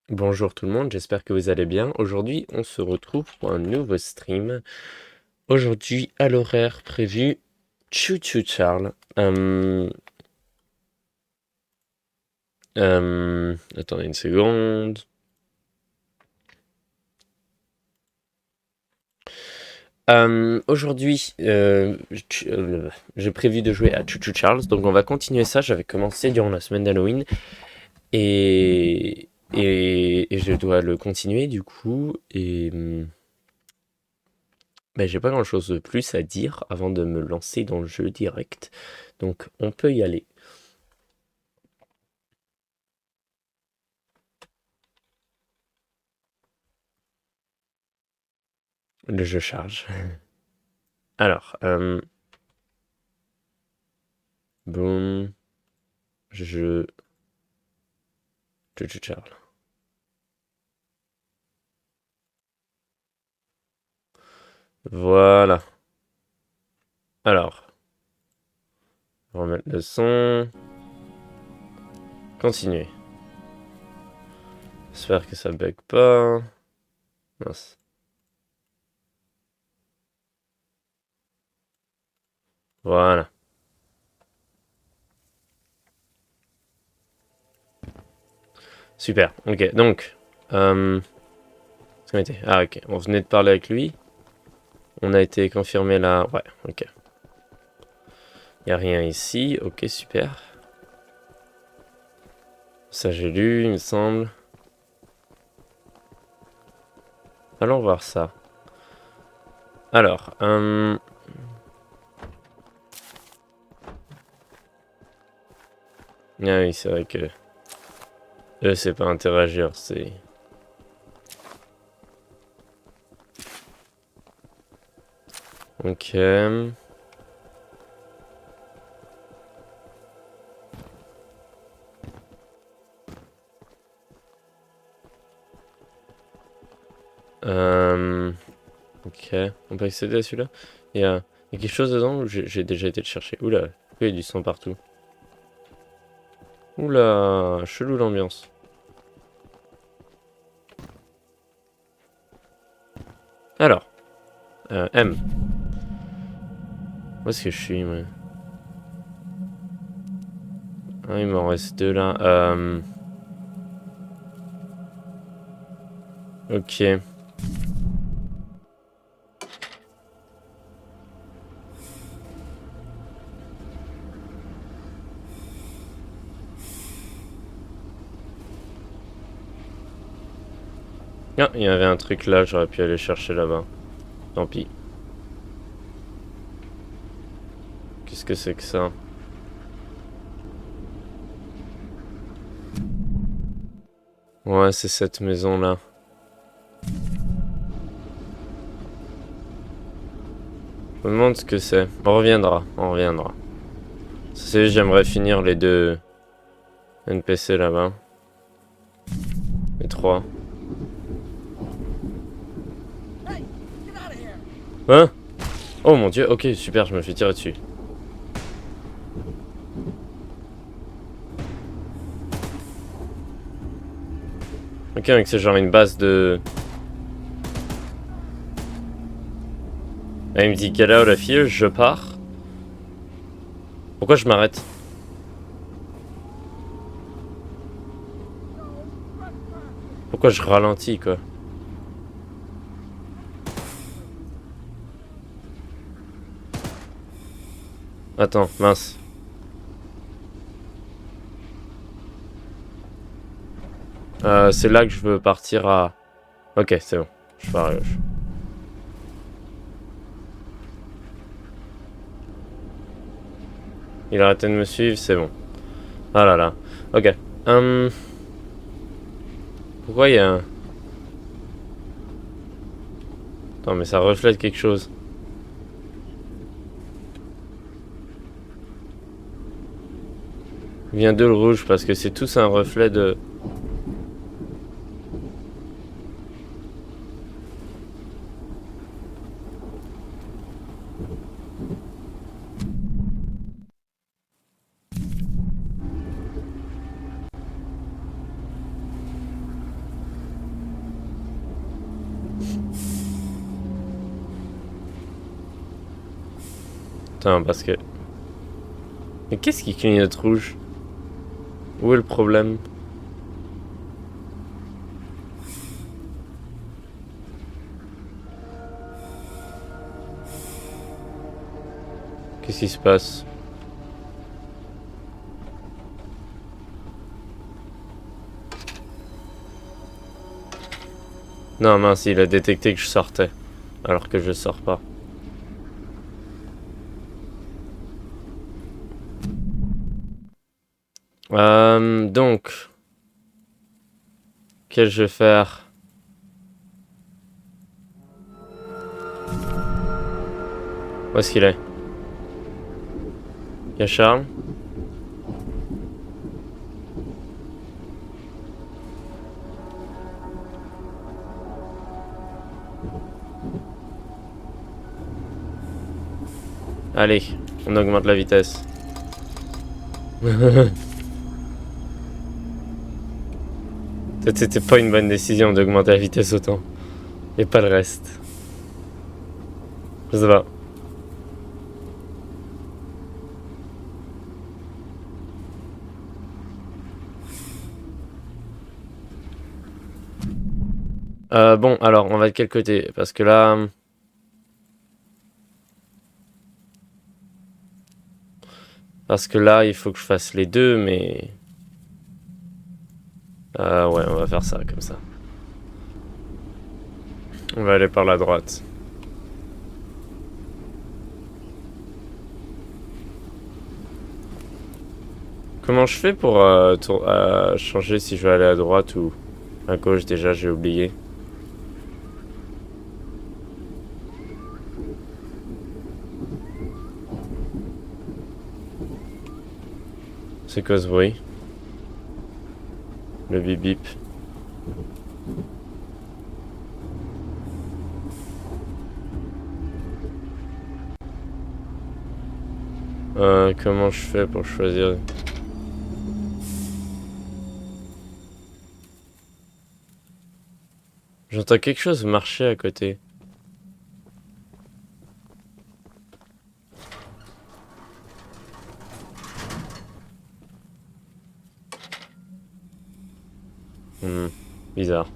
Bonjour tout le monde, j'espère que vous allez bien. Aujourd'hui, on se retrouve pour un nouveau stream. Aujourd'hui, à l'horaire prévu, Chou Chou Charles. Attendez une seconde. Aujourd'hui, j'ai prévu de jouer à Chou Chou Charles, donc on va continuer ça. J'avais commencé durant la semaine d'Halloween et je dois le continuer du coup. Ben, j'ai pas grand-chose de plus à dire avant de me lancer dans le jeu direct. Donc on peut y aller. Le jeu charge. Alors, boum, je, je charge. Voilà. Alors, remettre le son. Continuer. J'espère que ça bug pas. Mince. Voilà. Super. Ok, donc, ce qu'on était. Ah, ok. On venait de parler avec lui. On a été confirmé là. Ouais, ok. Y a rien ici. Ok, super. Ça, j'ai lu, il me semble. Allons voir ça. Alors, ah oui, c'est vrai que eux, c'est pas interagir, c'est... Ok. Ok. On peut accéder à celui-là. Il y a quelque chose dedans ou j'ai déjà été le chercher. Oula, il y a du sang partout. Oula, chelou l'ambiance. Alors, M. Où est-ce que je suis, moi? Ah, il m'en reste deux là. Ok. Ah, il y avait un truc là, j'aurais pu aller chercher là-bas. Tant pis. Qu'est-ce que c'est que ça? Ouais, c'est cette maison-là. Je me demande ce que c'est. On reviendra, on reviendra. C'est j'aimerais finir les deux NPC là-bas. Les trois. Hein? Oh mon dieu, ok, super, je me fais tirer dessus. Ok, donc c'est genre une base de... Ah, il me dit get out of here, je pars. Pourquoi je m'arrête? Pourquoi je ralentis, quoi? Attends, mince. C'est là que je veux partir à... Ok, c'est bon. Je pars à gauche. Il a arrêté de me suivre, c'est bon. Ah là là. Ok. Pourquoi il y a un... Attends, mais ça reflète quelque chose. Il vient de le rouge parce que c'est tous un reflet de... Putain, parce que... Mais qu'est-ce qui clignote rouge? Où est le problème? Qu'est-ce qui se passe? Non, mince, il a détecté que je sortais. Alors que je sors pas. Donc... Qu'est-ce que je vais faire? Où est-ce qu'il est? Il y a Charles? Allez, on augmente la vitesse. Peut-être c'était pas une bonne décision d'augmenter la vitesse autant. Et pas le reste. Je sais pas. Bon, alors, on va de quel côté? Parce que là... Parce que là, il faut que je fasse les deux, mais... ouais, on va faire ça, comme ça. On va aller par la droite. Comment je fais pour changer si je veux aller à droite ou à gauche? Déjà, j'ai oublié. C'est quoi ce bruit? Le bip bip. Comment je fais pour choisir? J'entends quelque chose marcher à côté. Bizarre.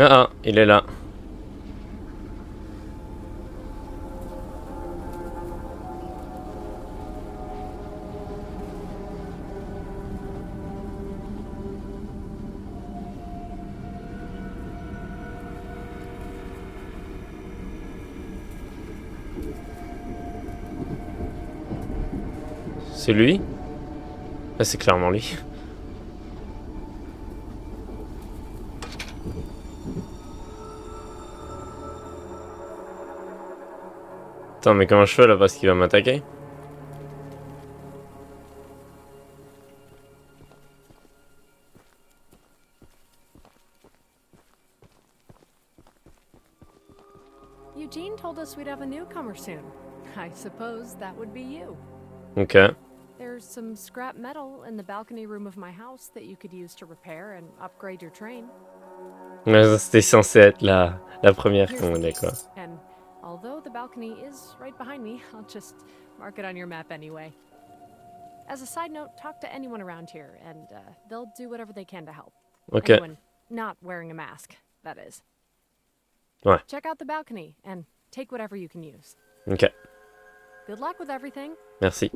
Ah, il est là. C'est lui? Ah, c'est clairement lui. Attends, mais comment je fais là parce qu'il va m'attaquer? Eugene told us we'd have a newcomer soon. I suppose that would be you. Ok. There's some scrap metal in the balcony room of my house that you could use to repair and upgrade your train. Mais c'était censé être la première qu'on est quoi. And although the balcony is right behind me, I'll just mark it on your map anyway. As a side note, talk to anyone around here, and they'll do whatever they can to help. Ok. Anyone not wearing a mask, that is. Ouais. Check out the balcony and take whatever you can use. Ok. Good luck with everything. Merci.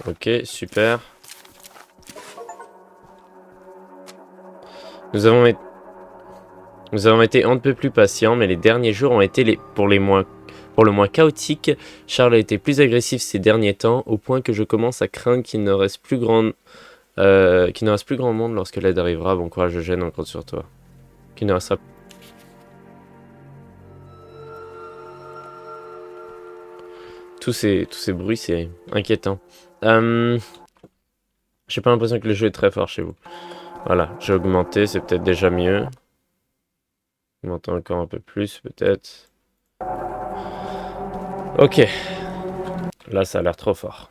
Ok, super. Nous avons été on ne peut plus patients, mais les derniers jours ont été pour le moins chaotiques. Charles a été plus agressif ces derniers temps, au point que je commence à craindre qu'il ne reste plus grand monde lorsque l'aide arrivera. Bon courage, Eugène, on compte sur toi. Qu'il ne restera... tous ces bruits, c'est inquiétant. J'ai pas l'impression que le jeu est très fort chez vous. Voilà, j'ai augmenté, c'est peut-être déjà mieux. Augmenter encore un peu plus, peut-être. Ok. Là, ça a l'air trop fort.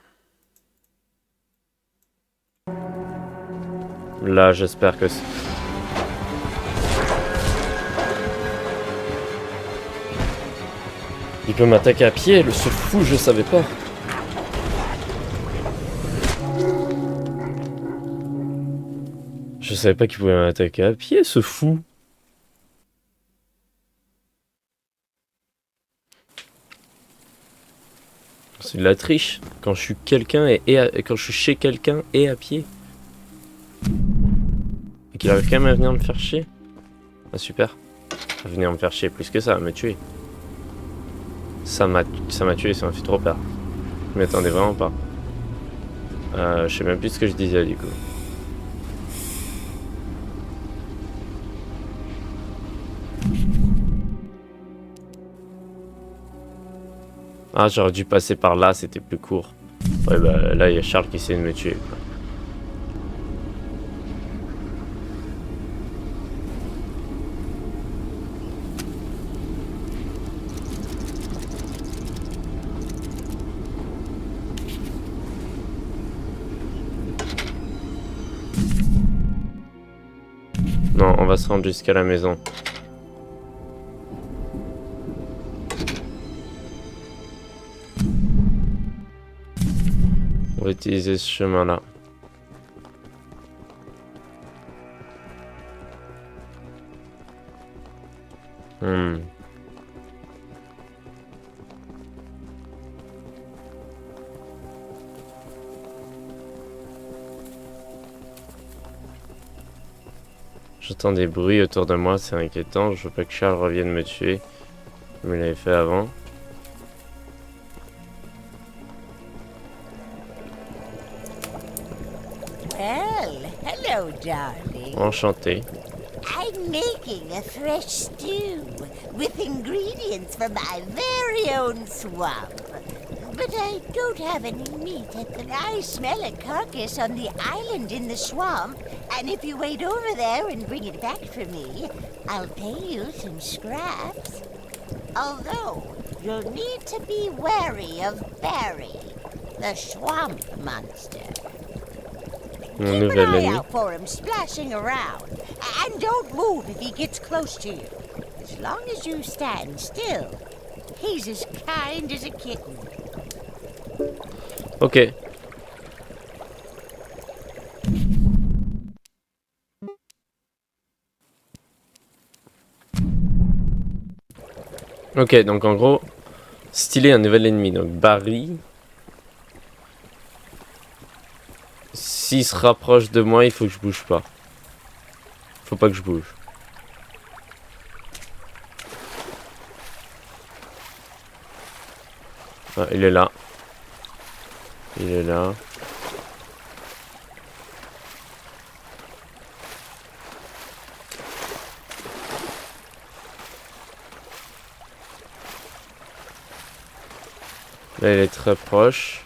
Là, j'espère que... Il peut m'attaquer à pied, ce fou, je savais pas. Je savais pas qu'il pouvait m'attaquer à pied, ce fou. C'est de la triche. Quand je suis quelqu'un quand je suis chez quelqu'un et à pied. Et qu'il arrive quand même à venir me faire chier. Ah super. À venir me faire chier plus que ça, à me tuer. Ça m'a tué, ça m'a fait trop peur. Je m'y attendais vraiment pas. Je sais même plus ce que je disais du coup. Ah, j'aurais dû passer par là, c'était plus court. Ouais, bah là, il y a Charles qui essaie de me tuer, quoi. Non, on va se rendre jusqu'à la maison. On va utiliser ce chemin-là. J'entends des bruits autour de moi, c'est inquiétant. Je veux pas que Charles revienne me tuer, comme il l'avait fait avant. Well, hello, darling. Enchanté. I'm making a fresh stew with ingredients from my very own swamp. But I don't have any meat. I smell a carcass on the island in the swamp, and if you wait over there and bring it back for me, I'll pay you some scraps. Although, you'll need to be wary of Barry, the swamp monster. Mon Keep nouvel an eye ennemi. out for him splashing around, and don't move if he gets close to you. As long as you stand still, he's as kind as a kitten. Ok. Ok, donc en gros, stylé un nouvel ennemi. Donc Barry. S'il se rapproche de moi, il faut que je bouge pas. Faut pas que je bouge. Ah, il est là. Il est là. Là, il est très proche.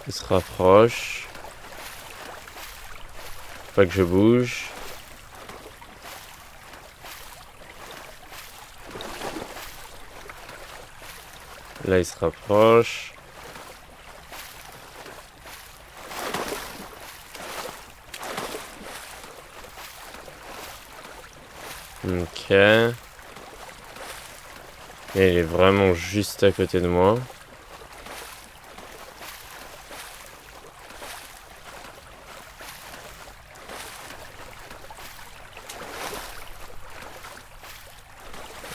Il se rapproche. Faut pas que je bouge. Là, il se rapproche. Ok. Et il est vraiment juste à côté de moi.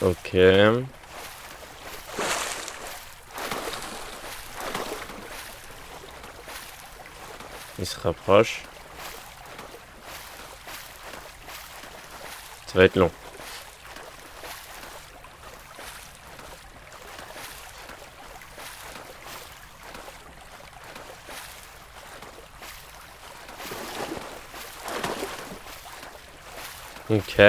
Ok. Il se rapproche. Ça va être long. Ok.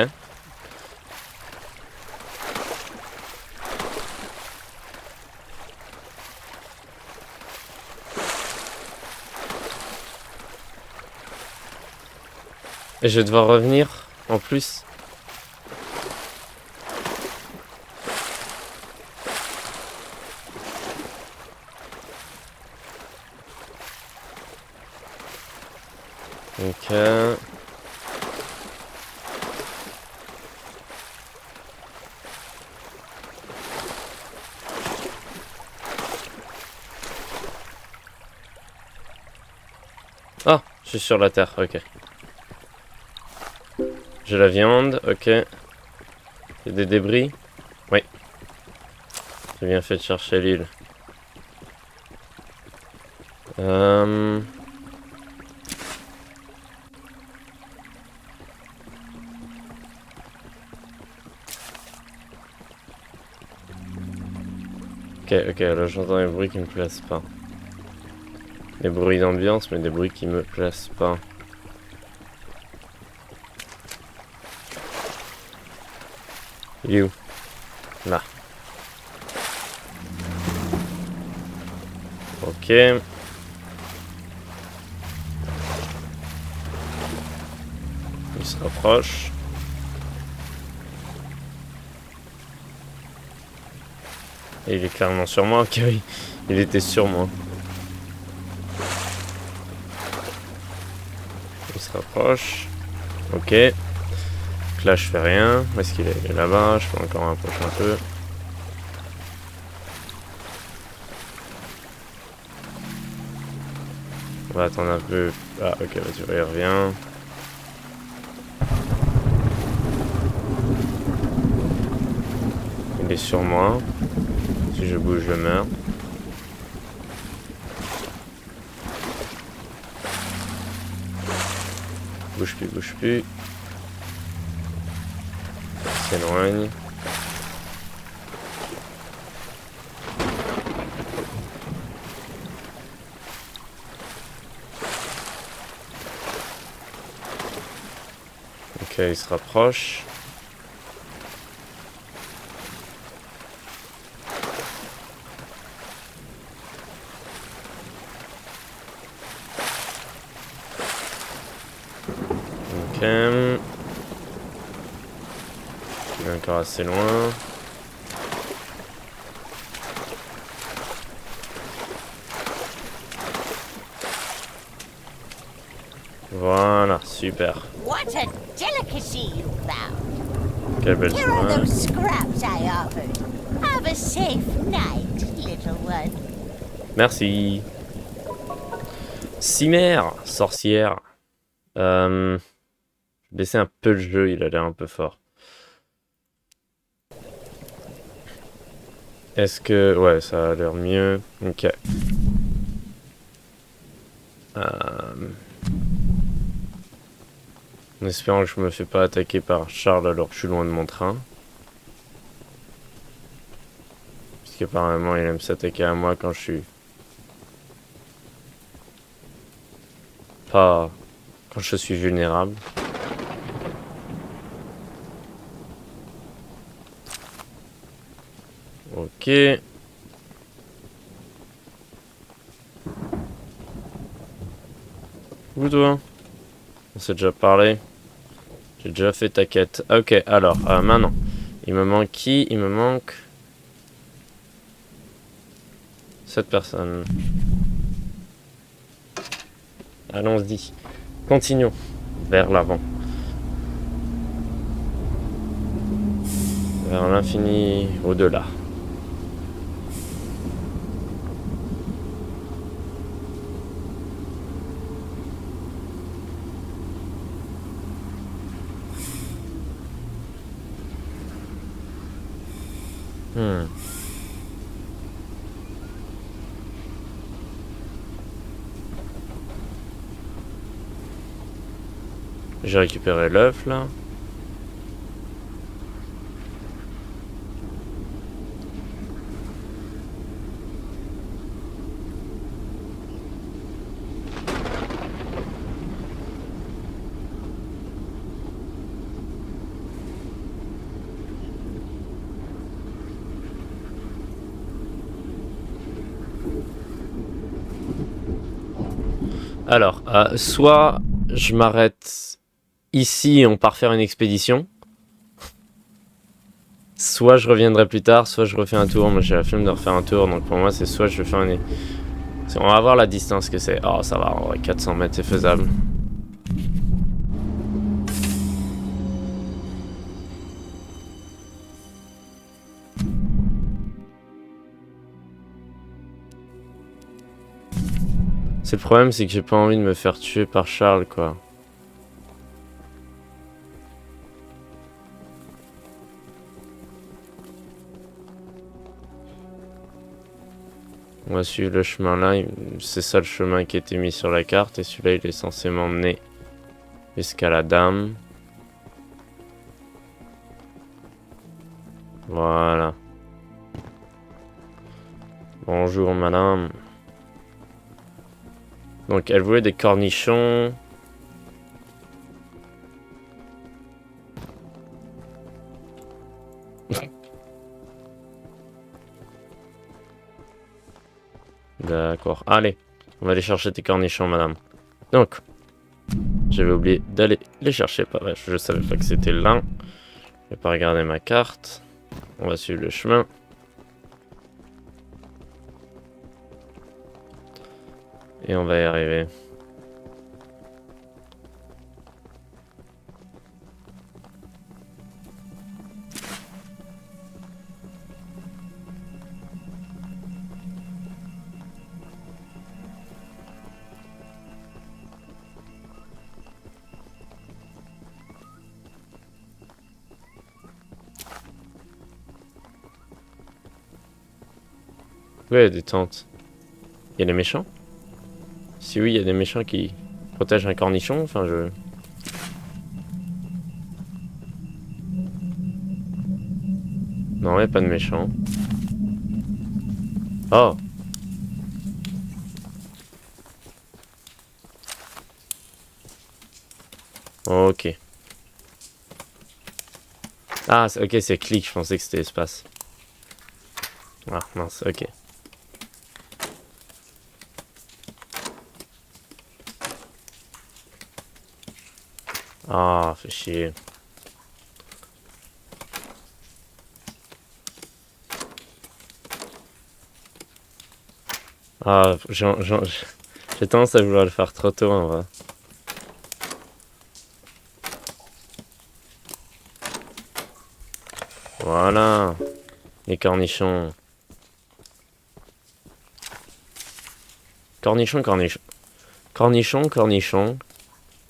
Et je vais devoir revenir en plus. Ok. Ah, je suis sur la terre, ok. J'ai la viande, ok. Il y a des débris. Oui. J'ai bien fait de chercher l'île. Ok, là j'entends des bruits qui me plaisent pas. Des bruits d'ambiance, mais des bruits qui me plaisent pas. Il est où? Là. Ok. Il se rapproche. Et il est clairement sur moi, ok oui. Il était sur moi. Il se rapproche. Ok. Donc là je fais rien. Où est-ce qu'il est? Il est là-bas. Je peux encore approcher un peu. On va attendre un peu. Ah ok, vas-y, il revient. Il est sur moi. Si je bouge, je meurs. Bouge plus, bouge plus. Il s'éloigne. Ok, il se rapproche. Ok. Il est encore assez loin. Voilà, super. What a delicacy you found. Quelle belle Here are soirée. those scraps I offered. Have a safe night, little one. Merci. Cimère, sorcière. Je vais baisser un peu le jeu, il a l'air un peu fort. Est-ce que... Ouais, ça a l'air mieux. Ok. En espérant que je me fais pas attaquer par Charles alors que je suis loin de mon train. Parce qu'apparemment il aime s'attaquer à moi quand je suis... Pas... Quand je suis vulnérable. Ok. Où toi? On s'est déjà parlé. J'ai déjà fait ta quête. Ok, alors, maintenant. Il me manque qui? Il me manque... cette personne. Allons-y. Continuons. Vers l'avant. Vers l'infini au-delà. J'ai récupéré l'œuf là. Alors, soit je m'arrête ici et on part faire une expédition. Soit je reviendrai plus tard, soit je refais un tour. Moi j'ai la flemme de refaire un tour, donc pour moi c'est soit je fais un... On va voir la distance que c'est. Oh ça va, en vrai, 400 mètres c'est faisable. C'est le problème, c'est que j'ai pas envie de me faire tuer par Charles, quoi. On va suivre le chemin là, c'est ça le chemin qui a été mis sur la carte, et celui-là il est censé m'emmener jusqu'à la dame. Voilà. Bonjour madame. Donc elle voulait des cornichons. D'accord. Allez, on va aller chercher tes cornichons madame. Donc, j'avais oublié d'aller les chercher. Pas vrai, je savais pas que c'était là. Je vais pas regarder ma carte. On va suivre le chemin. Et on va y arriver. Oui, il y a des tentes. Il y a des méchants? Si oui, il y a des méchants qui protègent un cornichon. Enfin, je... Non, il n'y a pas de méchants. Oh! Ok. Ah, ok, c'est clic. Je pensais que c'était espace. Ah, mince, ok. Ah, fait chier. Ah, j'ai tendance à vouloir le faire trop tôt, en vrai. Voilà. Les cornichons. Cornichon, cornichon. Cornichon, cornichon.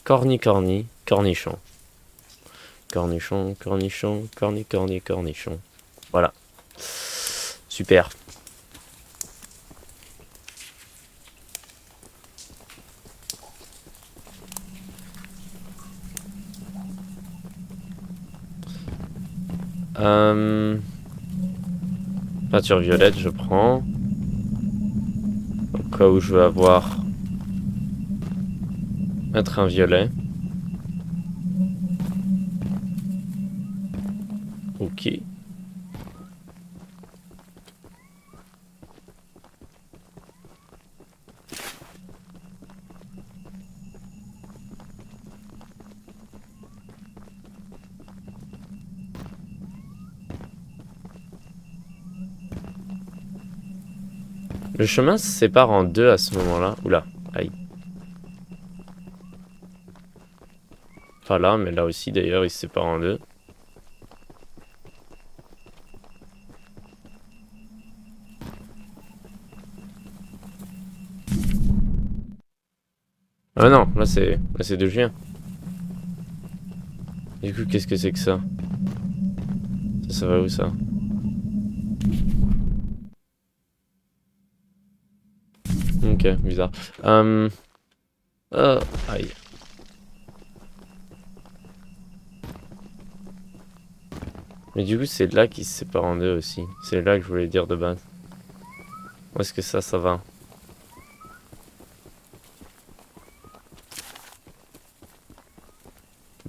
Corni, corni, cornichon. Cornichon, cornichon, corni, corni, cornichon. Voilà. Super. Peinture violette, je prends. Au cas où je veux avoir un train violet. Ok. Le chemin se sépare en deux à ce moment-là. Oula, aïe. Pas là, mais là aussi d'ailleurs, il se sépare en deux. Ah non, là c'est d'où je viens. Du coup, qu'est-ce que c'est que ça? Ça va où ça? Ok, bizarre. Aïe. Mais du coup, c'est là qu'il se sépare en deux aussi. C'est là que je voulais dire de base. Où est-ce que ça va?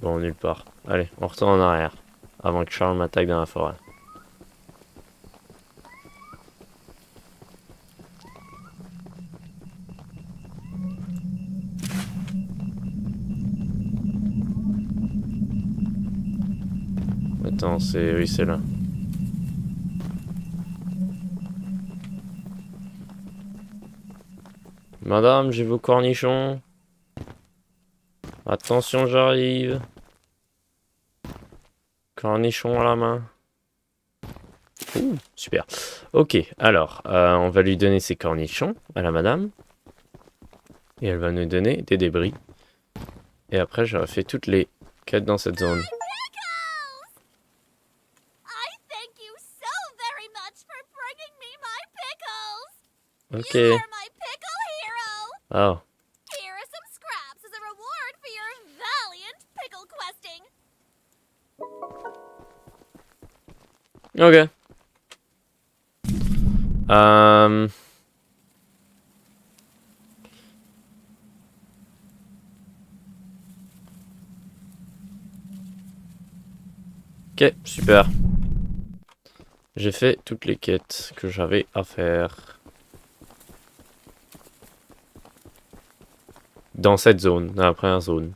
Bon, nulle part. Allez, on retourne en arrière. Avant que Charles m'attaque dans la forêt. attends, c'est... Oui, c'est là. Madame, j'ai vos cornichons. Attention, j'arrive. Cornichon à la main. Ouh, super. Ok, alors, on va lui donner ses cornichons à la madame. Et elle va nous donner des débris. Et après, j'aurai fait toutes les quêtes dans cette zone. Ok. Oh. Ok. Ok, super. J'ai fait toutes les quêtes que j'avais à faire. Dans cette zone, dans la première zone.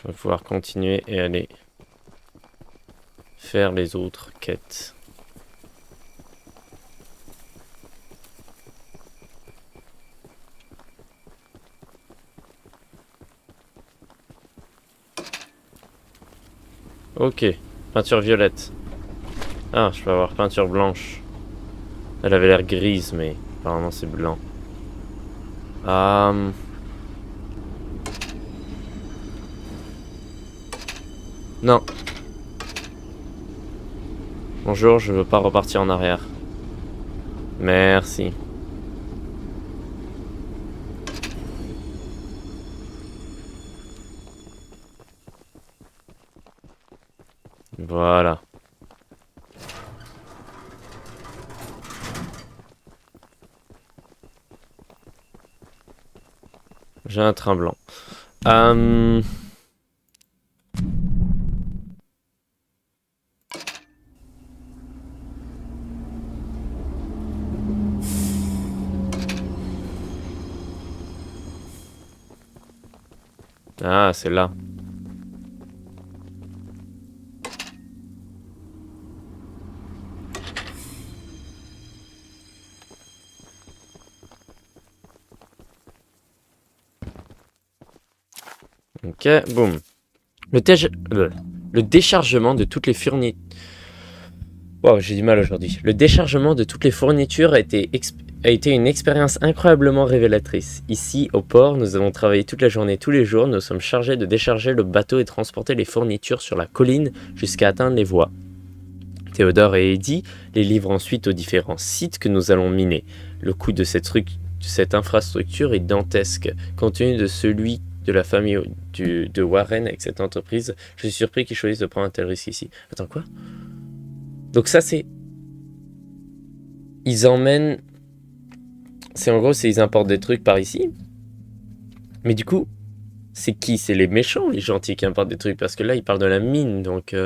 On va pouvoir continuer et aller faire les autres quêtes. Ok, peinture violette. Ah, je peux avoir peinture blanche. Elle avait l'air grise, mais apparemment c'est blanc. Non. Bonjour, je veux pas repartir en arrière. Merci. Voilà. J'ai un train blanc. Ah, c'est là. Ok, boum. Le déchargement de toutes les fournitures... Wow, j'ai du mal aujourd'hui. Le déchargement de toutes les fournitures a été une expérience incroyablement révélatrice. Ici, au port, nous avons travaillé toute la journée, tous les jours. Nous sommes chargés de décharger le bateau et transporter les fournitures sur la colline jusqu'à atteindre les voies. Théodore et Eddie les livrent ensuite aux différents sites que nous allons miner. Le coût de cette infrastructure est dantesque, compte tenu de celui de la famille de Warren avec cette entreprise. Je suis surpris qu'ils choisissent de prendre un tel risque ici. Attends, quoi? Donc ça, c'est... Ils emmènent... C'est en gros, ils importent des trucs par ici. Mais du coup, c'est qui? C'est les méchants, les gentils qui importent des trucs. Parce que là, ils parlent de la mine, donc...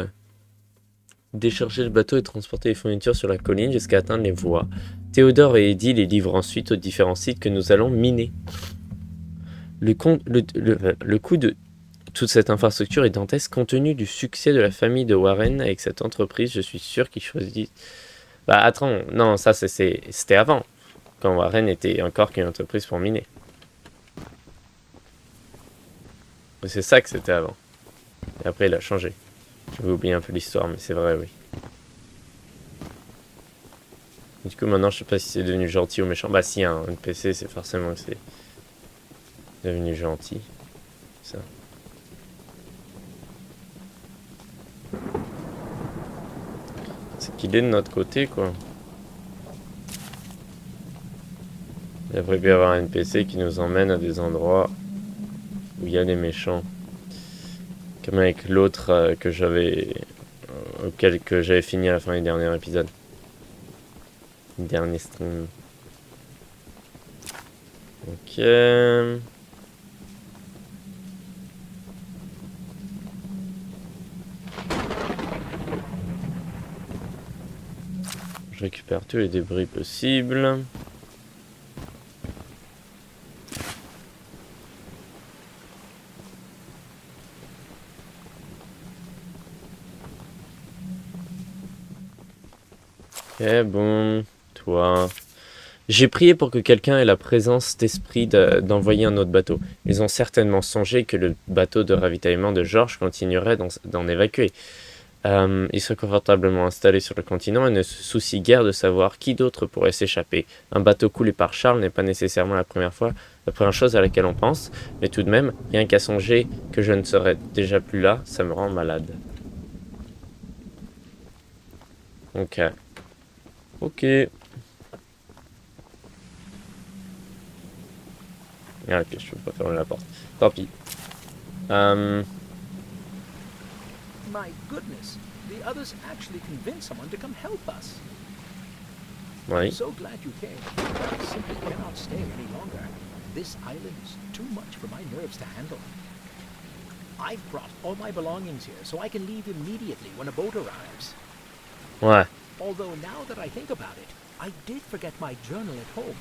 Décharger le bateau et transporter les fournitures sur la colline jusqu'à atteindre les voies. Théodore et Eddie les livrent ensuite aux différents sites que nous allons miner. Le coût de toute cette infrastructure est dantesque compte tenu du succès de la famille de Warren avec cette entreprise. Je suis sûr qu'ils choisissent... Bah attends, non, ça c'était avant. Quand Warren était encore qu'une entreprise pour miner. C'est ça que c'était avant. Et après il a changé. J'avais oublié un peu l'histoire, mais c'est vrai, oui. Du coup, maintenant, je sais pas si c'est devenu gentil ou méchant. Bah si, un NPC, c'est forcément que c'est devenu gentil. Ça. C'est qu'il est de notre côté, quoi. Il devrait bien y avoir un NPC qui nous emmène à des endroits où il y a des méchants. Comme avec l'autre que j'avais fini à la fin du dernier épisode. Dernier stream. Ok. Je récupère tous les débris possibles. Ok, bon. Toi. J'ai prié pour que quelqu'un ait la présence d'esprit d'envoyer un autre bateau. Ils ont certainement songé que le bateau de ravitaillement de George continuerait d'en évacuer. Ils sont confortablement installés sur le continent et ne se soucient guère de savoir qui d'autre pourrait s'échapper. Un bateau coulé par Charles n'est pas nécessairement la première chose à laquelle on pense, mais tout de même, rien qu'à songer que je ne serais déjà plus là, ça me rend malade. Ok. Ok. Ah, ok, je peux pas fermer la porte. Tant pis. My goodness, the others actually convinced someone to come help us. Oui. I'm so glad you came. I simply cannot stay any longer. This island is too much for my nerves to handle. I've brought all my belongings here so I can leave immediately when a boat arrives. Ouais. Although now that I think about it, I did forget my journal at home.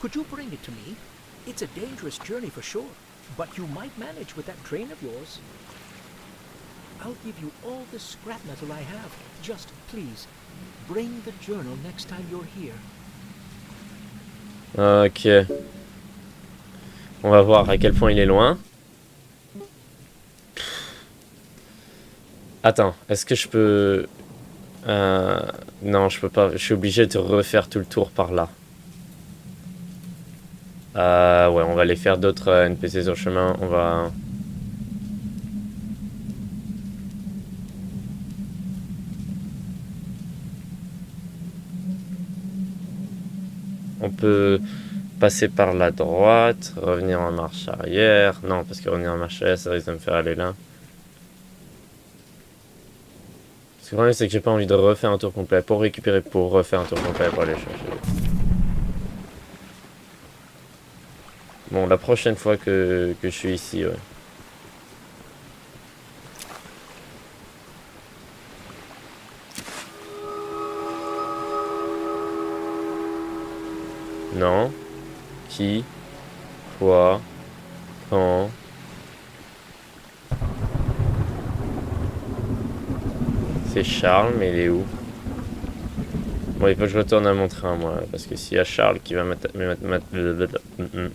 Could you bring it to me? It's a dangerous journey for sure, but you might manage with that train of yours. I'll give you all the scrap metal I have. Just, please, bring the journal next time you're here. Ok. On va voir à quel point il est loin. Attends, est-ce que je peux... Non, je peux pas. Je suis obligé de refaire tout le tour par là. Ouais, on va aller faire d'autres NPC sur le chemin. On va... On peut passer par la droite, revenir en marche arrière. Non, parce que revenir en marche arrière, ça risque de me faire aller là. Ce problème, c'est que j'ai pas envie de refaire un tour complet pour récupérer, pour refaire un tour complet pour aller chercher. Bon, la prochaine fois que je suis ici, ouais. Non. Qui? Quoi? Quand? C'est Charles, mais il est où? Bon, il faut que je retourne à mon train, moi, parce que s'il y a Charles qui va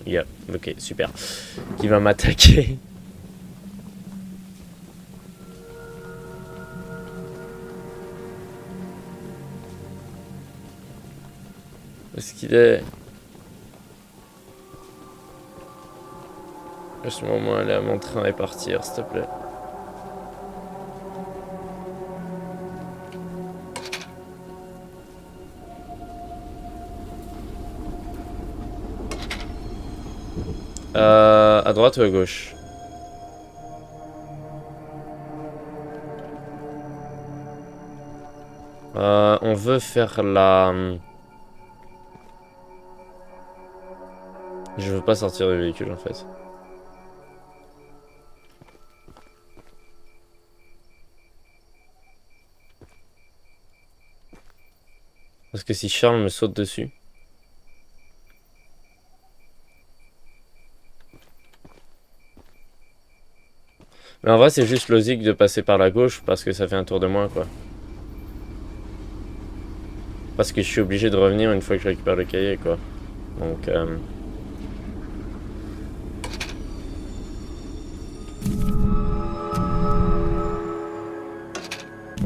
yeah, ok, super. Qui va m'attaquer. Où est-ce qu'il est? Laisse-moi moi aller à mon train et partir, s'il te plaît. À droite ou à gauche? On veut faire la... Je veux pas sortir du véhicule en fait. Parce que si Charles me saute dessus... Mais en vrai, c'est juste logique de passer par la gauche parce que ça fait un tour de moins, quoi. Parce que je suis obligé de revenir une fois que je récupère le cahier, quoi. Donc,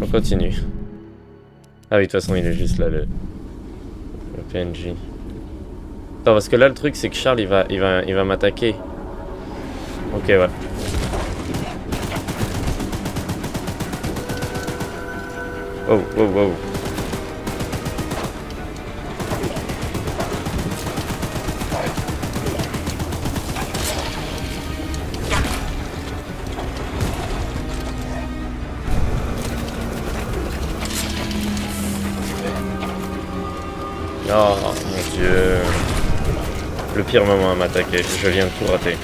on continue. Ah oui, de toute façon, il est juste là, le PNJ. Attends, parce que là, le truc, c'est que Charles, il va m'attaquer. Ok, ouais. Oh, oh, oh. Oh mon dieu. Le pire moment à m'attaquer. Je viens de tout rater.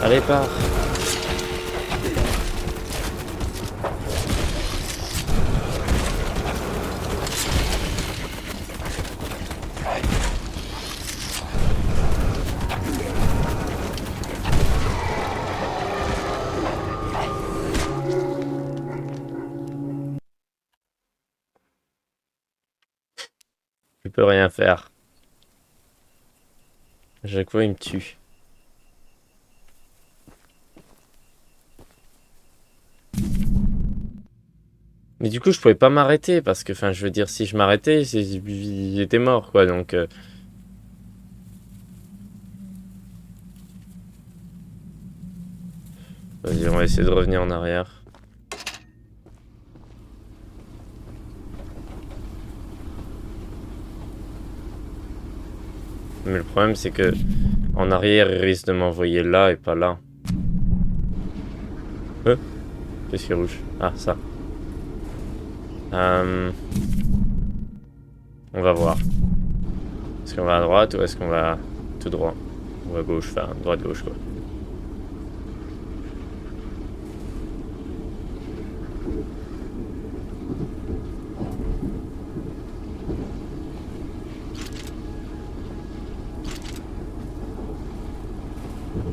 Allez, pars. Je peux rien faire. À chaque fois, il me tue. Mais du coup, je pouvais pas m'arrêter parce que, enfin, je veux dire, si je m'arrêtais, j'étais mort, quoi. Donc, vas-y, on va essayer de revenir en arrière. Mais le problème, c'est que en arrière, il risque de m'envoyer là et pas là. Qu'est-ce qui est rouge? Ah, ça. On va voir. Est-ce qu'on va à droite ou est-ce qu'on va tout droit? Ou à gauche, enfin, droite-gauche, quoi.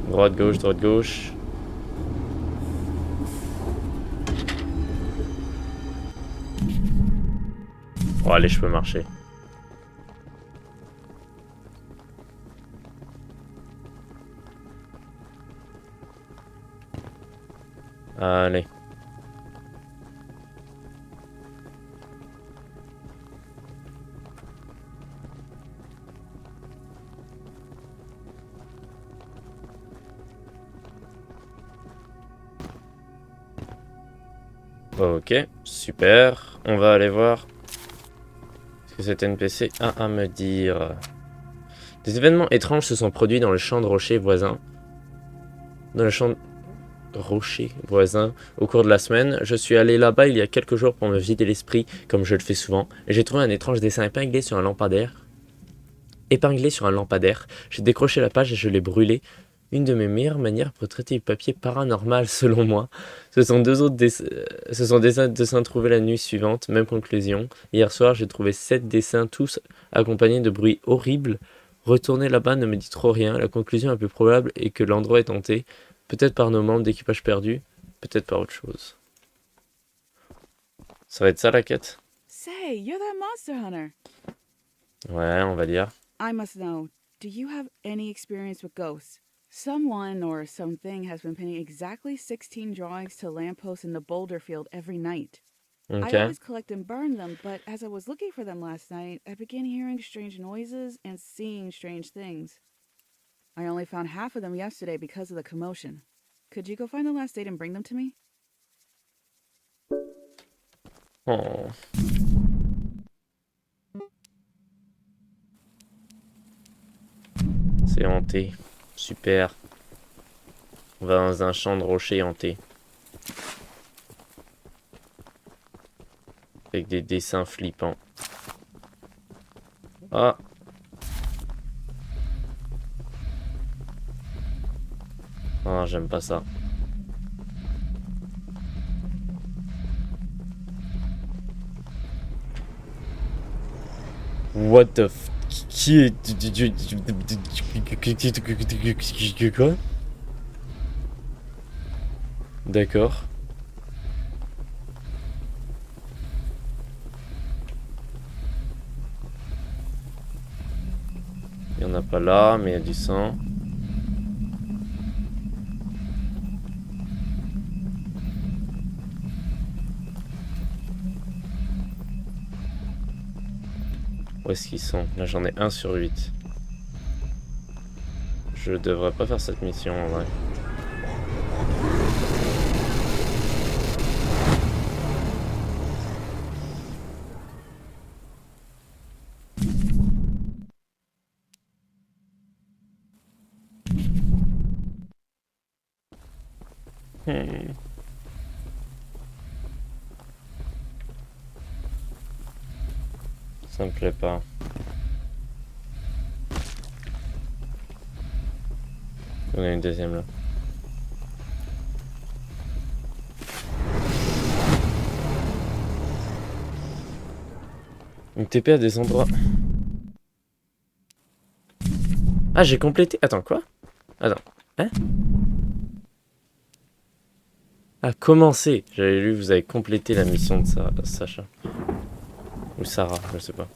Droite-gauche, droite-gauche. Oh, allez, je peux marcher. Allez. Ok, super. On va aller voir ce que cet NPC a à me dire. Des événements étranges se sont produits dans le champ de rocher voisin. Dans le champ de rocher voisin au cours de la semaine. Je suis allé là-bas il y a quelques jours pour me vider l'esprit, comme je le fais souvent, et j'ai trouvé un étrange dessin épinglé sur un lampadaire. J'ai décroché la page et je l'ai brûlé. Une de mes meilleures manières pour traiter du papier paranormal, selon moi. Ce sont des dessins trouvés la nuit suivante, même conclusion. Hier soir, j'ai trouvé 7 dessins, tous accompagnés de bruits horribles. Retourner là-bas ne me dit trop rien. La conclusion la plus probable est que l'endroit est hanté. Peut-être par nos membres d'équipage perdus, peut-être par autre chose. Ça va être ça la quête? Say, you're that monster hunter. Ouais, on va dire. I must know, do you have any experience with ghosts? Someone or something has been pinning exactly 16 drawings to lampposts in the boulder field every night. I Ok. always collect and burn them, but as I was looking for them last night, I began hearing strange noises and seeing strange things. I only found half of them yesterday because of the commotion. Could you go find the last date and bring them to me? Oh. C'est hanté. Super. On va dans un champ de rochers hanté. Avec des dessins flippants. Ah. Ah, j'aime pas ça. What the f... Qui est... Quoi? D'accord. Il y en a pas là, mais il y a du sang. Où est-ce qu'ils sont? Là, j'en ai 1 sur 8. Je devrais pas faire cette mission en vrai. Ça me plaît pas. On a une deuxième là. Une TP à des endroits. Ah, j'ai complété. Attends, quoi? Attends. Hein? Ah, commencer. J'avais lu, vous avez complété la mission de Sacha. Ou Sarah, je sais pas.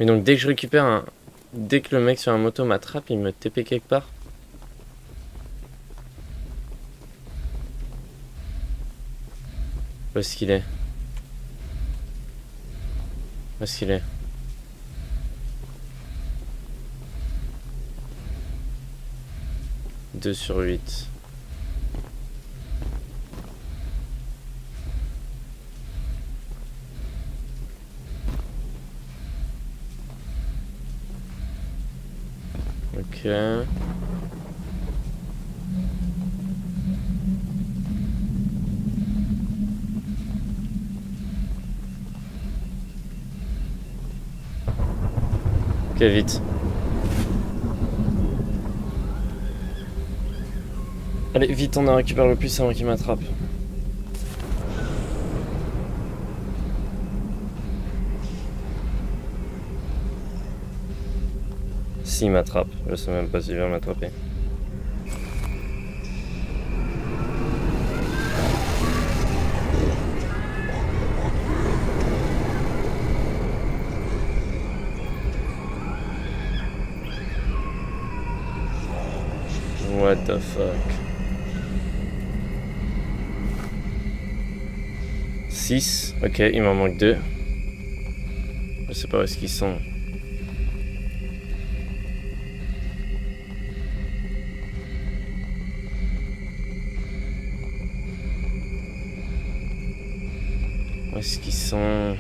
Mais donc dès que je récupère un... Dès que le mec sur un moto m'attrape, il me TP quelque part. Où est-ce qu'il est? Où est-ce qu'il est? 2 sur 8. Ok. Ok, vite. Allez, vite, on en récupère le plus avant qu'il m'attrape. S'il m'attrape, je sais même pas s'il va m'attraper. What the fuck? 6, ok, il m'en manque 2. Je sais pas où est-ce qu'ils sont. Où est-ce qu'ils sont?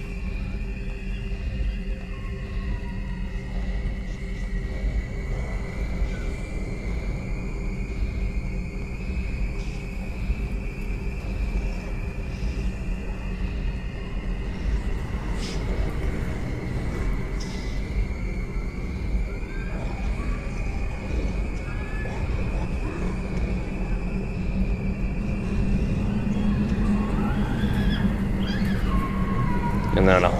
Il y en a un là.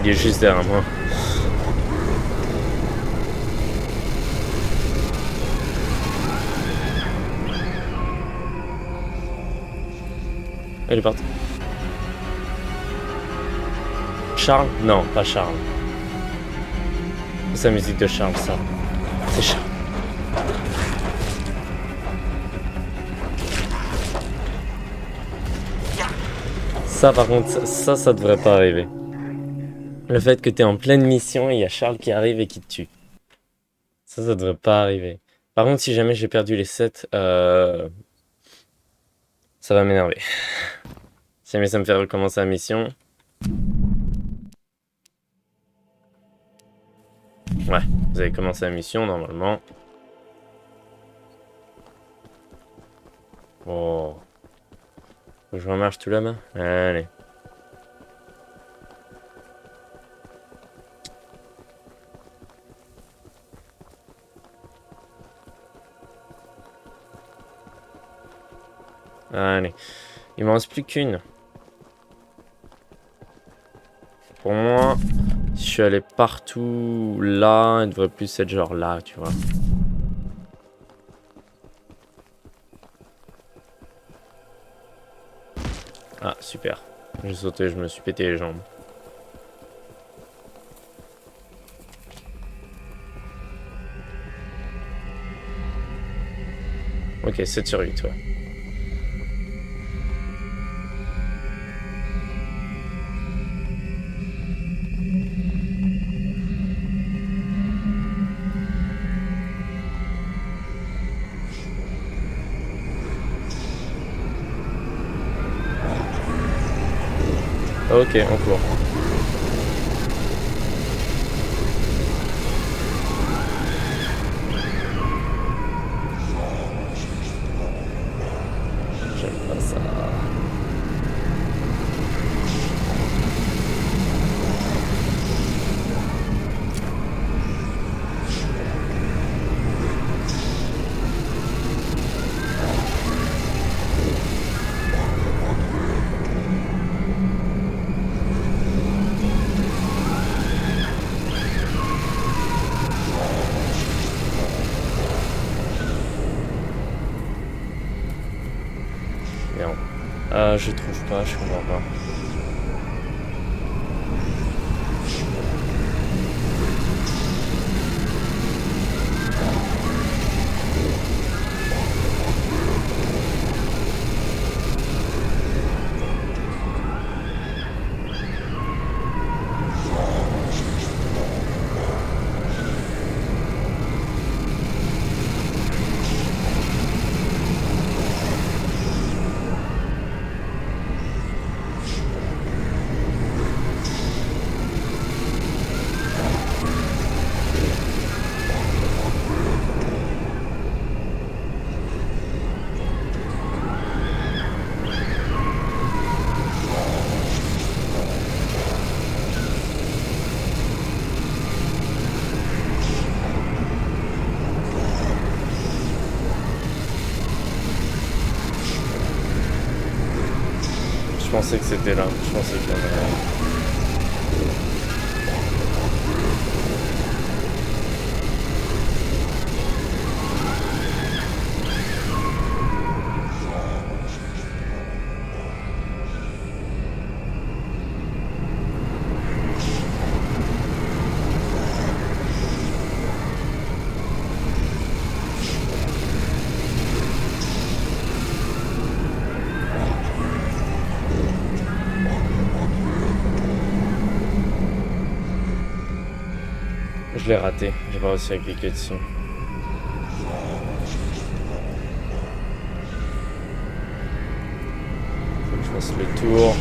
Il est juste derrière moi. Il est parti. Charles? Non, pas Charles. C'est la musique de Charles, ça. C'est Charles. Ça, par contre, ça devrait pas arriver. Le fait que t'es en pleine mission et il y a Charles qui arrive et qui te tue. Ça devrait pas arriver. Par contre, si jamais j'ai perdu les 7, ça va m'énerver. Si jamais ça me fait recommencer la mission. Ouais, vous avez commencé la mission normalement. Oh. Faut que je remarche tout là-bas. Allez. Allez. Il m'en reste plus qu'une. Pour moi, si je suis allé partout là, il devrait plus être genre là, tu vois. Ah, super. J'ai sauté, je me suis pété les jambes. Ok, 7 sur 8, ouais. Ok, on court. Je trouve pas, je comprends pas. Je pensais que c'était là. Je pensais qu'il y en avait là. Je l'ai raté, j'ai pas réussi à cliquer dessus. Faut que je fasse le tour.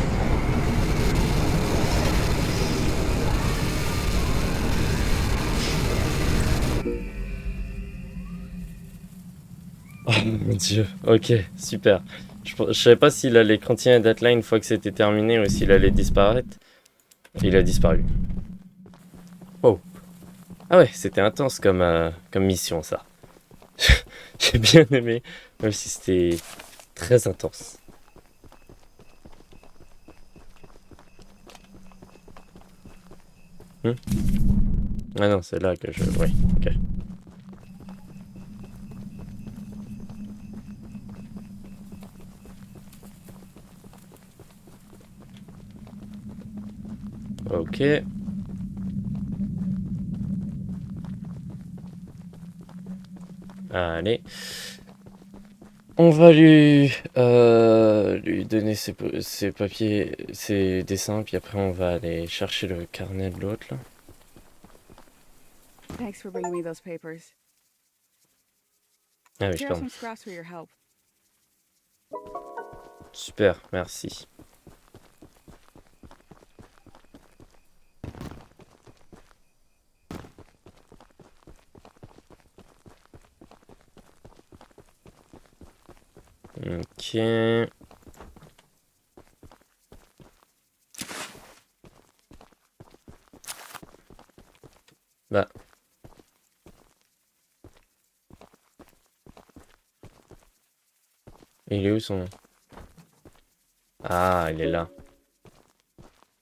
Oh mon dieu, ok, super. Je savais pas s'il allait continuer d'être là une fois que c'était terminé ou s'il allait disparaître. Il a disparu. Oh. Ah ouais, c'était intense comme mission ça. J'ai bien aimé, même si c'était très intense. Ah non, c'est là que je... Oui, ok. Ok. Allez. On va lui donner ses papiers, ses dessins, puis après on va aller chercher le carnet de l'autre là. Thanks for bringing me those papers. Ah oui, Here are pardon. some scraps for your help. Super, merci. Ok. Bah. Il est où son nom? Ah, il est là.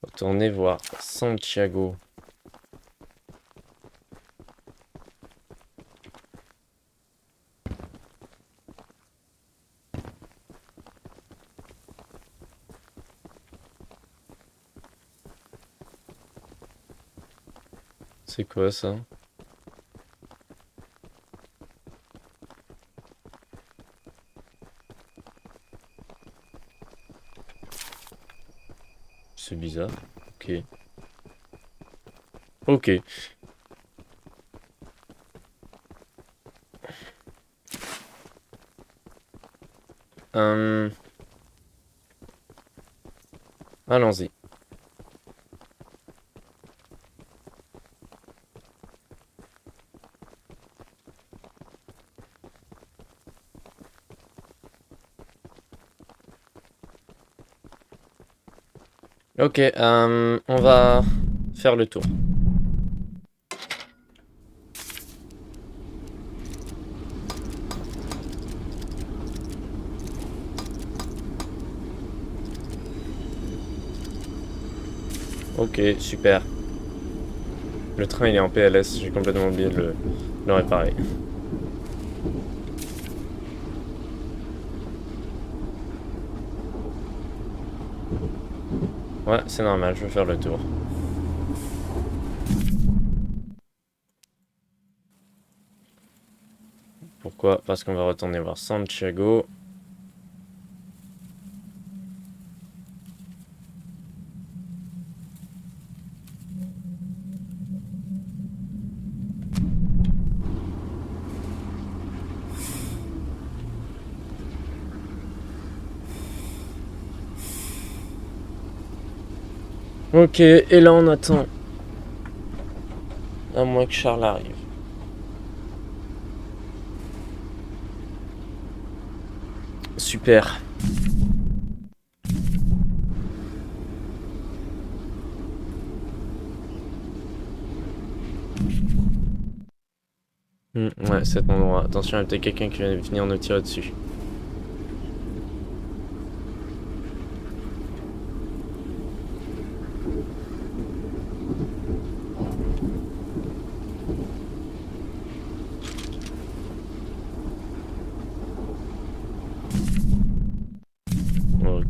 Retournez voir Santiago. C'est quoi ça? C'est bizarre. Ok. Ok. Allons-y. Ok, on va faire le tour. Ok, super. Le train il est en PLS, j'ai complètement oublié de le réparer. Ouais, c'est normal, je veux faire le tour. Pourquoi? Parce qu'on va retourner voir Santiago. Ok, et là on attend. À moins que Charles arrive. Super. Ouais, cet endroit. Attention, il y a peut-être quelqu'un qui va venir nous tirer dessus.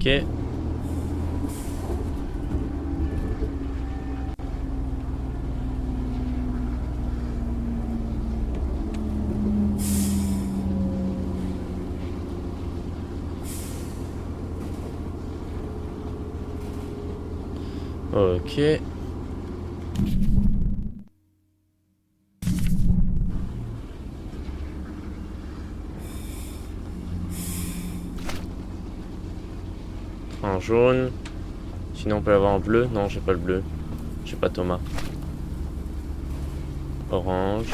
Ok. Ok. En jaune. Sinon on peut l'avoir en bleu. Non, j'ai pas le bleu. J'ai pas Thomas. Orange.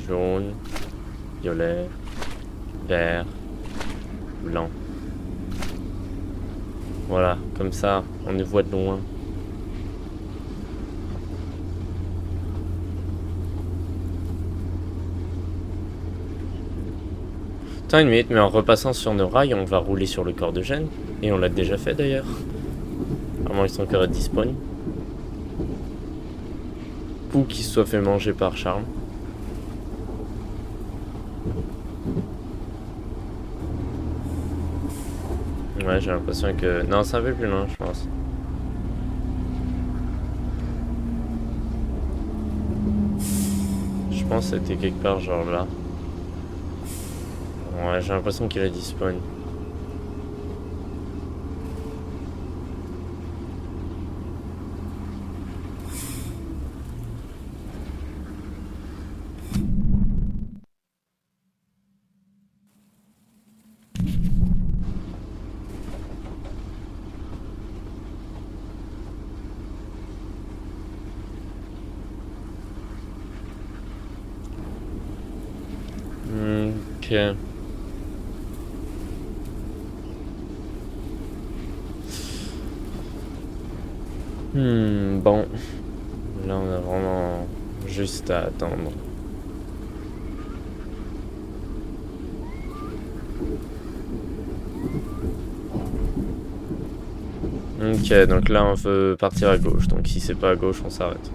Jaune. Violet. Vert. Blanc. Voilà, comme ça, on les voit de loin. Attends une minute, mais en repassant sur nos rails, on va rouler sur le corps de Gênes. Et on l'a déjà fait d'ailleurs. À moins qu'ils sont encore à Despawn. Ou qu'ils se soient fait manger par Charme. Ouais, j'ai l'impression que... Non, c'est un peu plus loin, je pense. Je pense que c'était quelque part genre là. Ouais, j'ai l'impression qu'il a Despawn. Ok. Bon. Là, on a vraiment juste à attendre. Ok, donc là, on veut partir à gauche. Donc si c'est pas à gauche, on s'arrête.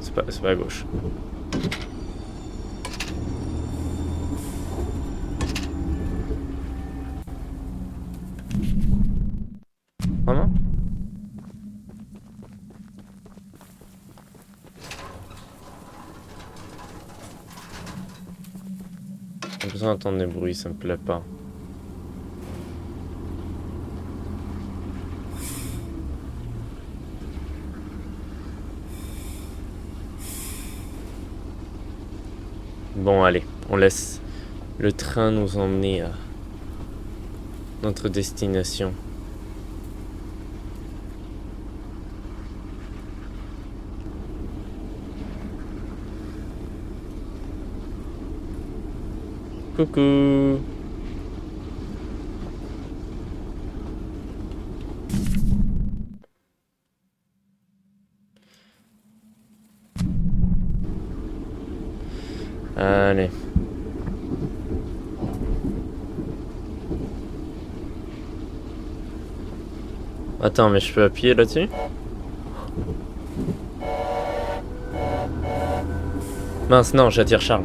C'est pas à gauche. Vraiment? J'ai besoin d'entendre des bruits, ça me plaît pas. Bon, allez, on laisse le train nous emmener à notre destination. Coucou! Allez. Attends, mais je peux appuyer là-dessus? Mince, non, j'attire Charles.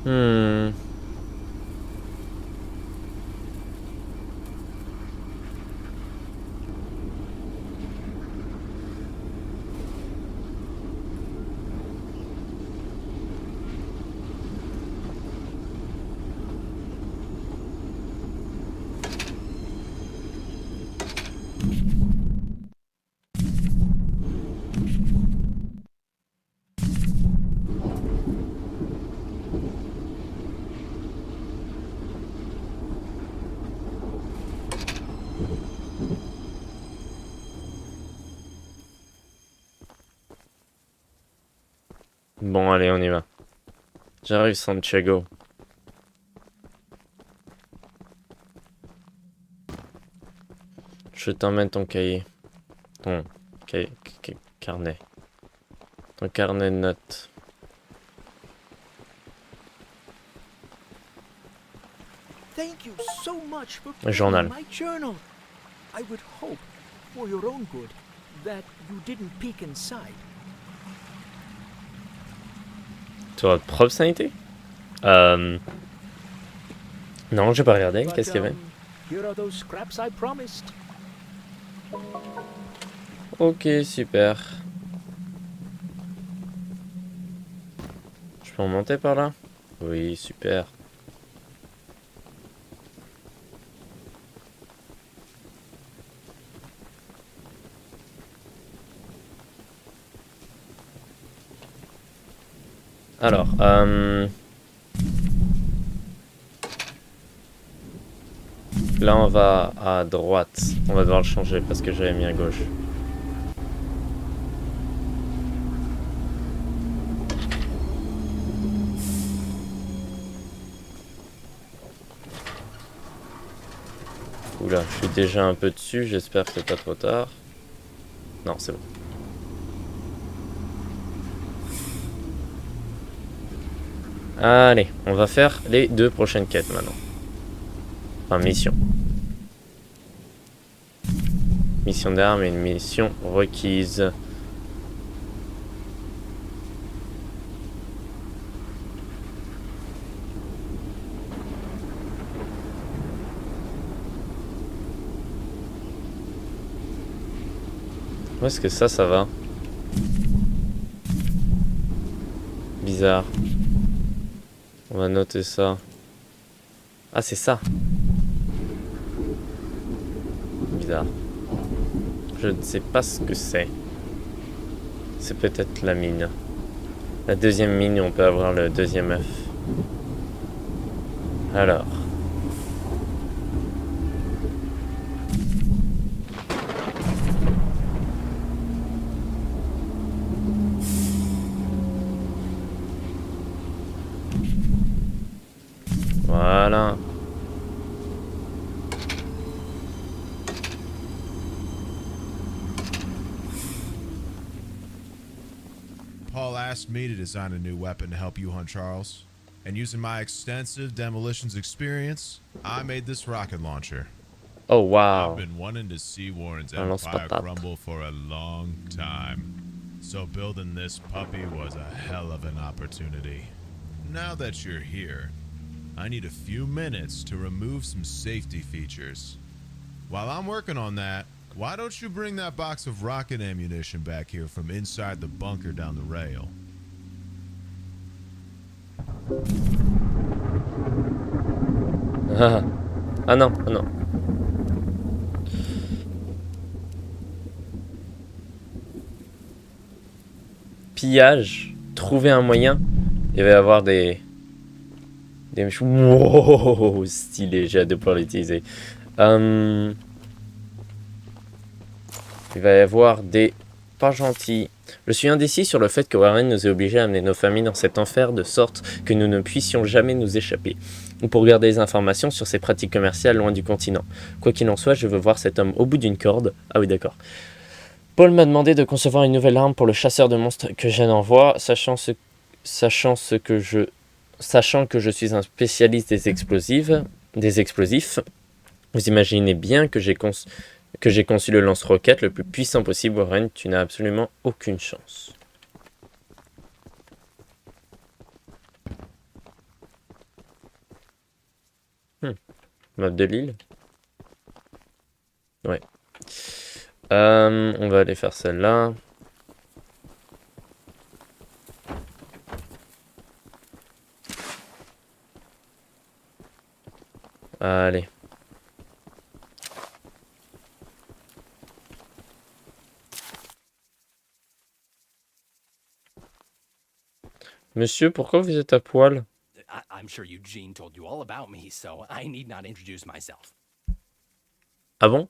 Hmm. Bon, allez, on y va. J'arrive, Santiago. Je t'emmène ton cahier. Ton carnet. Ton carnet de notes. Thank you so much for Un journal. my journal. I would hope, for your own good, that you didn't peek inside. Toi, prof sanité? Non, j'ai pas regardé. But, Qu'est-ce qu'il y avait? here are those scraps I promised. Ok, super. Je peux en monter par là? Oui, super. Alors, là on va à droite. On va devoir le changer parce que j'avais mis à gauche. Oula, je suis déjà un peu dessus, j'espère que c'est pas trop tard. Non, c'est bon. Allez, on va faire les 2 prochaines quêtes maintenant. Enfin, mission. Mission d'armes et une mission requise. Où est-ce que ça va? Bizarre. On va noter ça. Ah, c'est ça. Bizarre. Je ne sais pas ce que c'est. C'est peut-être la mine. La deuxième mine où on peut avoir le deuxième œuf. Alors. Voilà. Paul asked me to design a new weapon to help you hunt Charles. And using my extensive demolitions experience, I made this rocket launcher. Oh, wow. I've been wanting to see Warren's Un empire lance-patate. crumble for a long time. So building this puppy was a hell of an opportunity. Now that you're here, I need a few minutes to remove some safety features. While I'm working on that, why don't you bring that box of rocket ammunition back here from inside the bunker down the rail? Ah, ah non, ah non. Pillage. Trouver un moyen. Il va y avoir des... Wow, stylé, j'ai hâte de pouvoir l'utiliser. Il va y avoir des... Pas gentils. Je suis indécis sur le fait que Warren nous ait obligés à amener nos familles dans cet enfer de sorte que nous ne puissions jamais nous échapper. Ou pour garder des informations sur ses pratiques commerciales loin du continent. Quoi qu'il en soit, je veux voir cet homme au bout d'une corde. Ah oui, d'accord. Paul m'a demandé de concevoir une nouvelle arme pour le chasseur de monstres que je n'envoie, sachant que je suis un spécialiste des explosifs. Vous imaginez bien que j'ai conçu le lance-roquette le plus puissant possible, Warren. Tu n'as absolument aucune chance. Map de l'île. Ouais. On va aller faire celle-là. Allez. Monsieur, pourquoi vous êtes à poil? I'm sure Eugene told you all about me, so I need not introduce myself. Ah bon?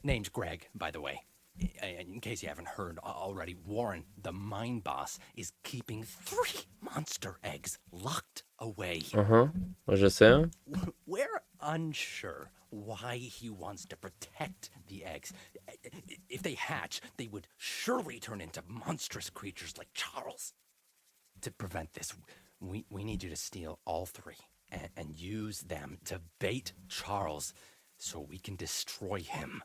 Name's Greg, by the way. In case you haven't heard already, Warren, the mine boss, is keeping 3 monster eggs locked away. Je sais. We're unsure why he wants to protect the eggs. If they hatch, they would surely turn into monstrous creatures like Charles. To prevent this, we need you to steal all 3 and use them to bait Charles so we can destroy him.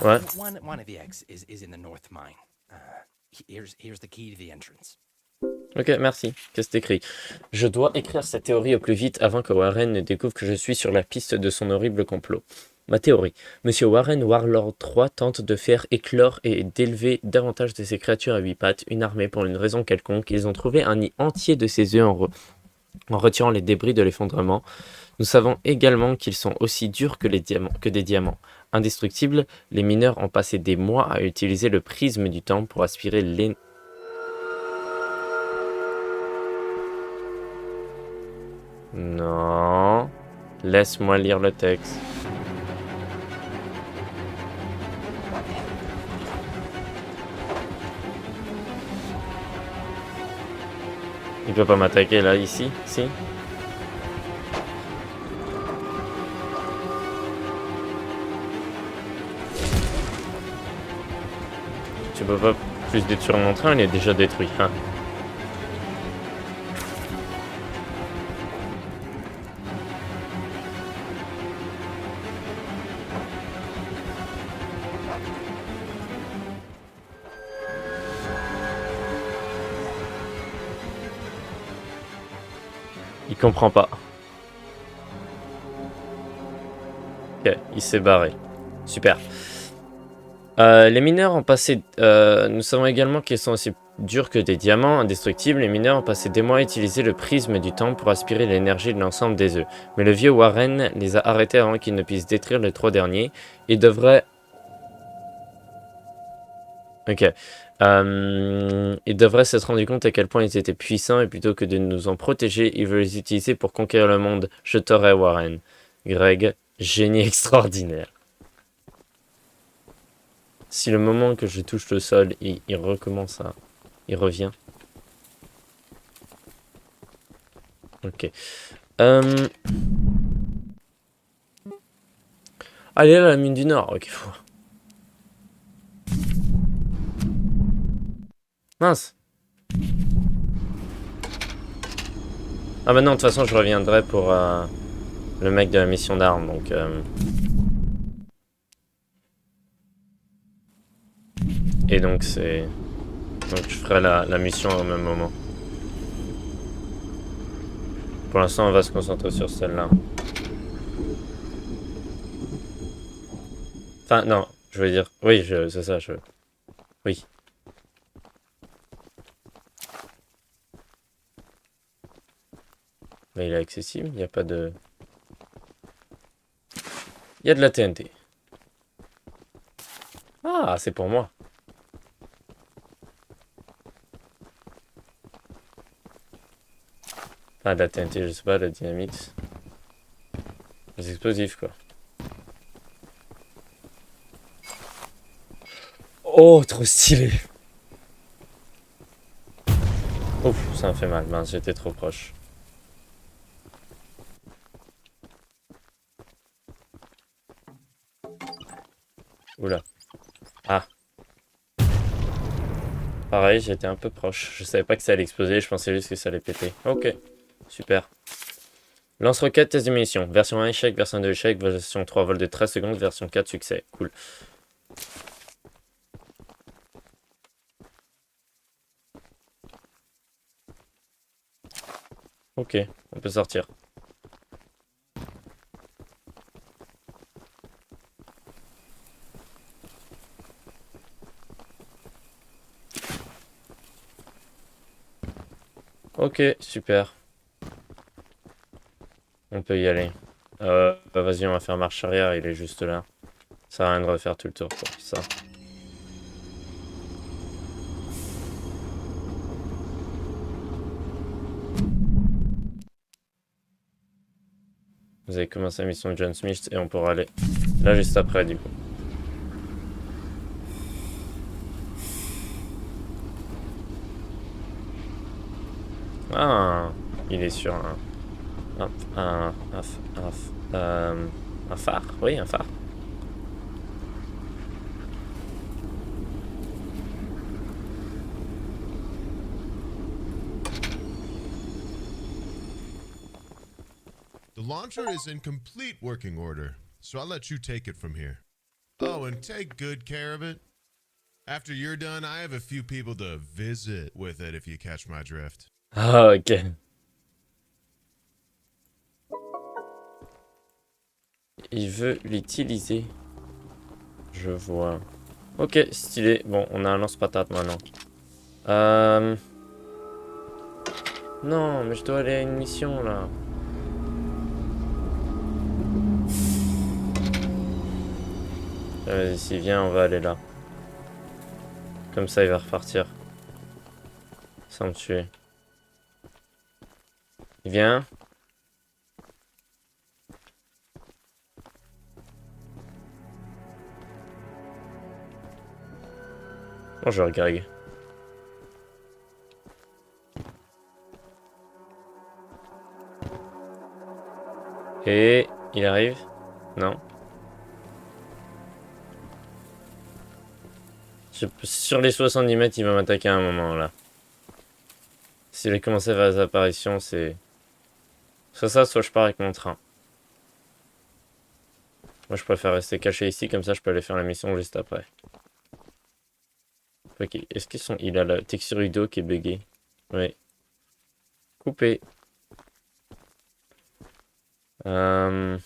Ouais. One of the eggs is in the north mine. Here's the key to the entrance. Ok, merci. Qu'est-ce que t'écris? Je dois écrire cette théorie au plus vite avant que Warren ne découvre que je suis sur la piste de son horrible complot. Ma théorie. Monsieur Warren Warlord III tente de faire éclore et d'élever davantage de ces créatures à 8 pattes, une armée pour une raison quelconque. Ils ont trouvé un nid entier de ces œufs en retirant les débris de l'effondrement. Nous savons également qu'ils sont aussi durs que des diamants. Indestructibles, les mineurs ont passé des mois à utiliser le prisme du temps pour aspirer l'énergie. Non. Laisse-moi lire le texte. Il peut pas m'attaquer là, ici? Si? Tu peux pas plus détruire mon train, il est déjà détruit. Hein. Il comprend pas. Ok, il s'est barré. Super. Les mineurs ont passé... nous savons également qu'ils sont aussi durs que des diamants indestructibles. Les mineurs ont passé des mois à utiliser le prisme du temps pour aspirer l'énergie de l'ensemble des œufs. Mais le vieux Warren les a arrêtés avant qu'ils ne puissent détruire les 3 derniers. Il devrait... Ok. Il devrait s'être rendu compte à quel point ils étaient puissants et plutôt que de nous en protéger, il veut les utiliser pour conquérir le monde. Je t'aurai, Warren. Greg, génie extraordinaire. Si le moment que je touche le sol, il recommence à... Il revient. Ok. Allez, là, la mine du Nord. Ok, faut... Mince. Ah bah non, de toute façon, je reviendrai pour le mec de la mission d'armes, donc... Et donc, c'est... Donc, je ferai la mission au même moment. Pour l'instant, on va se concentrer sur celle-là. Enfin, non, je veux dire... Oui, c'est ça, je... Oui. Mais il est accessible, il n'y a pas de... Il y a de la TNT. Ah, c'est pour moi. Ah, de la TNT, je sais pas, de la dynamite. Les explosifs, quoi. Oh, trop stylé. Ouf, ça me fait mal, mince, j'étais trop proche. Oula. Ah. Pareil, j'étais un peu proche. Je savais pas que ça allait exploser, je pensais juste que ça allait péter. Ok, super. Lance-roquette, test de munitions. Version 1 échec, version 2 échec, version 3 vol de 13 secondes, version 4 succès. Cool. Ok, on peut sortir. Ok, super. On peut y aller. Bah vas-y, on va faire marche arrière, il est juste là. Ça sert à rien de refaire tout le tour pour ça. Vous avez commencé la mission de John Smith et on pourra aller là juste après du coup. Ah, il est sur un phare, oui, un phare. The launcher is in complete working order, so I'll let you take it from here. Oh, and take good care of it. After you're done, I have a few people to visit with it if you catch my drift. Ah, ok. Il veut l'utiliser. Je vois. Ok, stylé. Bon, on a un lance-patate maintenant. Non, mais je dois aller à une mission là. Vas-y, s'il vient, on va aller là. Comme ça, il va repartir. Sans me tuer. Il vient. Bonjour, Greg. Et il arrive? Non. Sur les 70 mètres, il va m'attaquer à un moment là. S'il a commencé à faire des apparitions, c'est... Soit ça, soit je pars avec mon train. Moi, je préfère rester caché ici, comme ça je peux aller faire la mission juste après. Ok, est-ce qu'ils sont... Il a la texture vidéo qui est buggée. Oui. Coupé. Je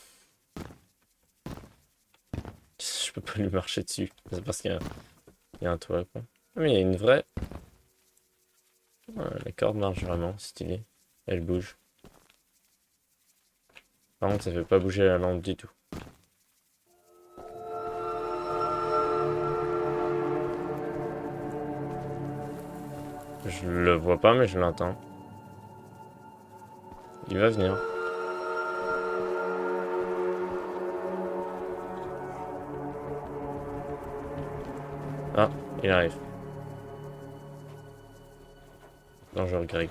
peux pas lui marcher dessus. C'est parce qu'il y a un toit, quoi. Ah, mais il y a une vraie... Ouais, la corde marche vraiment, stylé. Elle bouge. Par contre, ça fait pas bouger la lampe du tout. Je le vois pas, mais je l'entends. Il va venir. Ah, il arrive. Bonjour, Greg.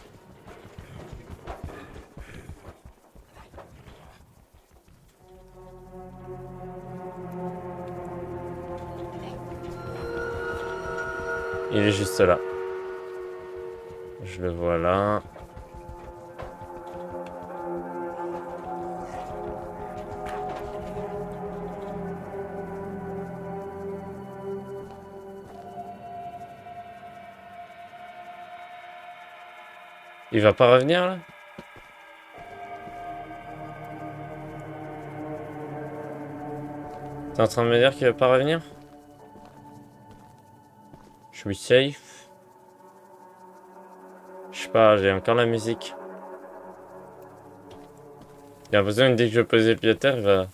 Il est juste là. Je le vois là. Il va pas revenir là? T'es en train de me dire qu'il va pas revenir? Je suis safe. Je sais pas, j'ai encore la musique. J'ai l'impression que dès que je vais poser le pied à terre, il va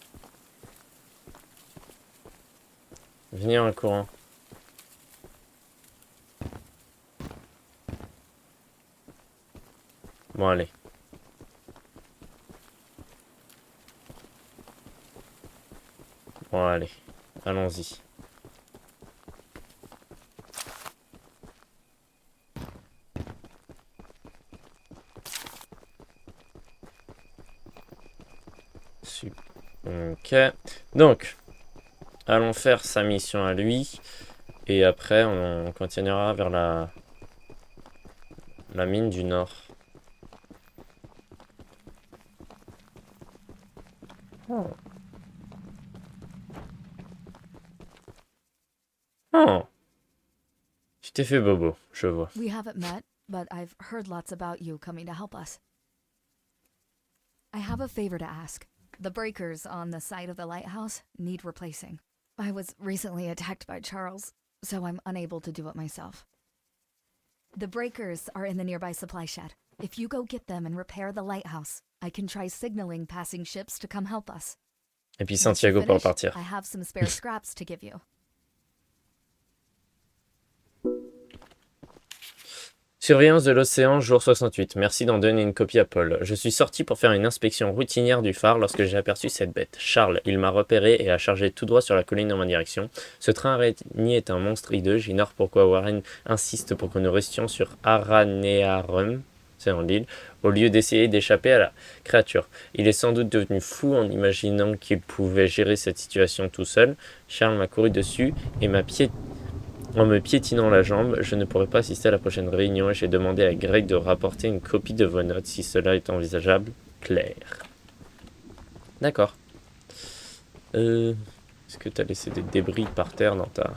venir en courant. Bon, allez. Bon, allez. Allons-y. Super. Ok. Donc, allons faire sa mission à lui. Et après, on continuera vers la mine du Nord. Oh. Oh. Tu t'es fait bobo, je vois. We haven't met, but I've heard lots about you coming to help us. I have a favor to ask. The breakers on the side of the lighthouse need replacing. I was recently attacked by Charles, so I'm unable to do it myself. The breakers are in the nearby supply shed. If you go get them and repair the lighthouse, I can try signaling passing ships to come help us. Et puis Once you Santiago pour finish, repartir. I have some spare scraps to give you. Surveillance de l'océan, jour 68. Merci d'en donner une copie à Paul. Je suis sorti pour faire une inspection routinière du phare lorsque j'ai aperçu cette bête. Charles, il m'a repéré et a chargé tout droit sur la colline dans ma direction. Ce train araignée est un monstre hideux. J'ignore pourquoi Warren insiste pour que nous restions sur Aranearum, c'est en l'île, au lieu d'essayer d'échapper à la créature. Il est sans doute devenu fou en imaginant qu'il pouvait gérer cette situation tout seul. Charles m'a couru dessus et en me piétinant la jambe, je ne pourrai pas assister à la prochaine réunion et j'ai demandé à Greg de rapporter une copie de vos notes si cela est envisageable. Claire. D'accord. Est-ce que tu as laissé des débris par terre dans ta...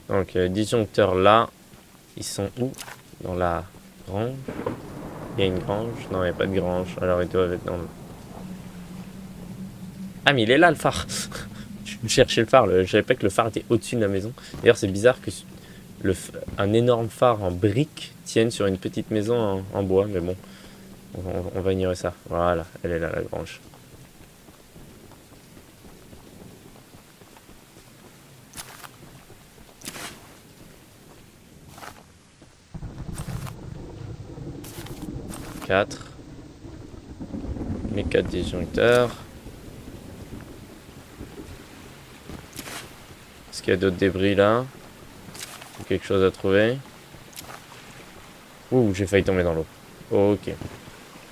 Donc, disjoncteurs là, ils sont où? Dans la grange? Il y a une grange? Non, il n'y a pas de grange. Alors, ils doivent être dans le... Ah, mais il est là, le phare. Je cherchais le phare. Je savais pas que le phare était au-dessus de la maison. D'ailleurs, c'est bizarre que un énorme phare en briques tienne sur une petite maison en bois. Mais bon, on va ignorer ça. Voilà, elle est là, la grange. Les 4 disjoncteurs. Est-ce qu'il y a d'autres débris là? Quelque chose à trouver? Ouh, j'ai failli tomber dans l'eau. Ok.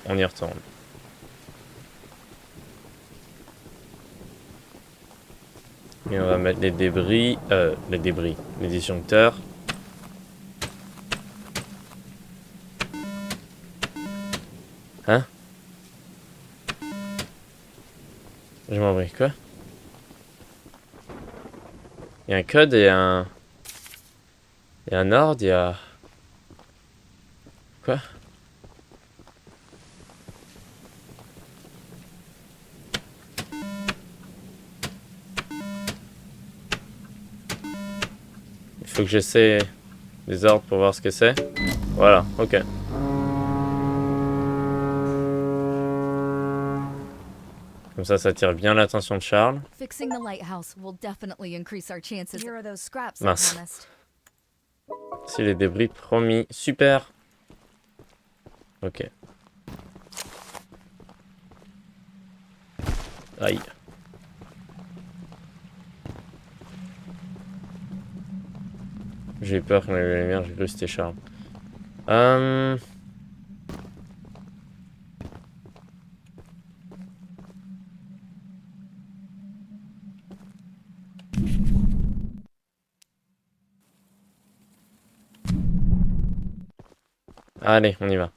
On y retourne. Et on va mettre les débris. Les disjoncteurs. Hein? Je m'en vais, quoi? Il y a un code et un... Il y a un ordre, il y a... Quoi? Il faut que j'essaie les ordres pour voir ce que c'est. Voilà, ok. Comme ça attire bien l'attention de Charles. Fixing the lighthouse will definitely increase our chances. Here are those scraps I Mince. promised. C'est les débris promis. Super. Ok. Aïe. J'ai eu peur quand il y avait la lumière, j'ai cru que c'était Charles. Allez, on y va.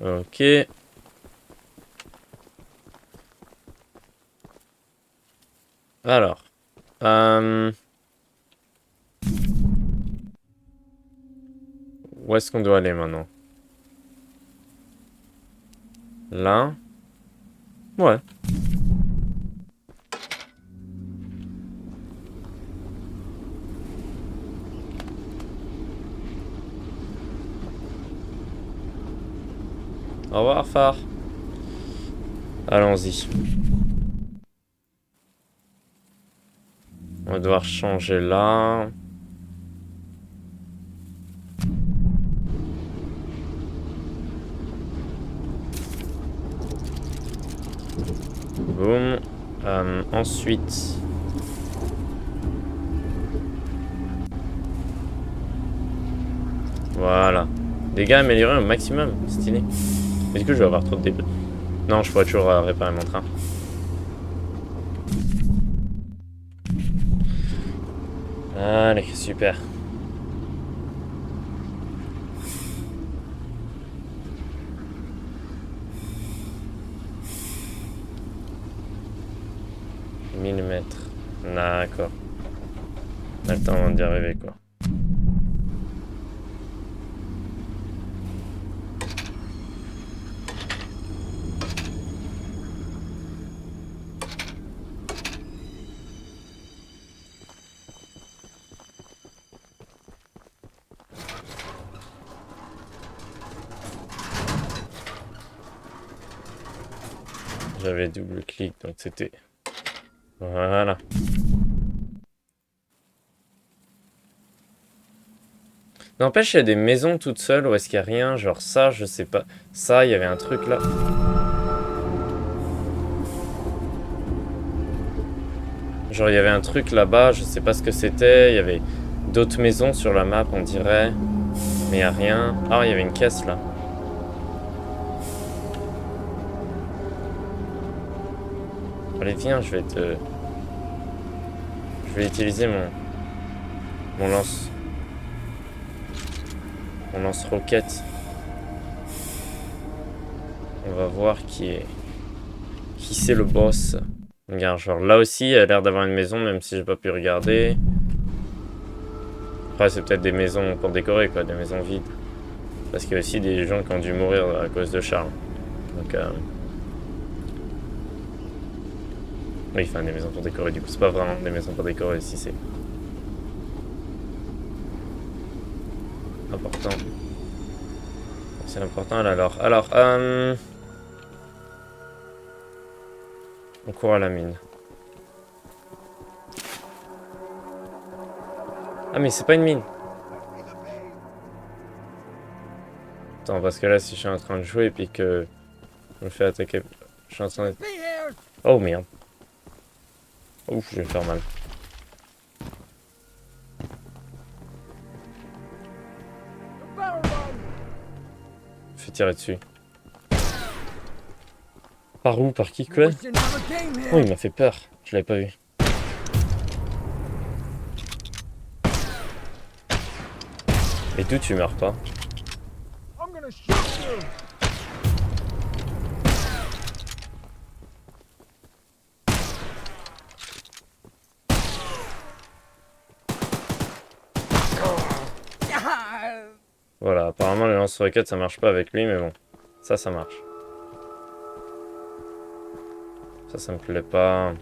Ok. Alors. Où est-ce qu'on doit aller maintenant? Là? Ouais. Au revoir, phare. Allons-y. On va devoir changer là. Boum. Ensuite... Voilà. Dégâts améliorés au maximum. Stylé. Est-ce que je vais avoir trop de débris? Non, je pourrais toujours réparer mon train. Allez, super. mm. D'accord. On a le temps d'y arriver, quoi. J'avais double-clic, donc c'était... Voilà. N'empêche, il y a des maisons toutes seules où est-ce qu'il n'y a rien. Genre ça, je sais pas. Ça, il y avait un truc là. Genre il y avait un truc là-bas, je sais pas ce que c'était. Il y avait d'autres maisons sur la map, on dirait. Mais il n'y a rien. Ah, il y avait une caisse là. Allez, viens, je vais utiliser mon lance... Mon lance-roquette. On va voir qui c'est le boss. Regarde, genre là aussi, il y a l'air d'avoir une maison, même si j'ai pas pu regarder. Après, c'est peut-être des maisons pour décorer, quoi, des maisons vides. Parce qu'il y a aussi des gens qui ont dû mourir à cause de Charles. Donc, oui, enfin, des maisons pour décorer, du coup, c'est pas vraiment des maisons pour décorer, si c'est... important. C'est important, alors. On court à la mine. Ah, mais c'est pas une mine. Attends, parce que là, si je suis en train de jouer et puis que je me fais attaquer... Je suis en train de... Oh, merde. Ouf, je vais me faire mal. Fais tirer dessus. Par où? Par qui? Quoi? Oh, il m'a fait peur. Je l'avais pas vu. Et d'où tu meurs pas? Voilà, apparemment les lance-roquettes ça marche pas avec lui, mais bon, ça marche. Ça me plaît pas.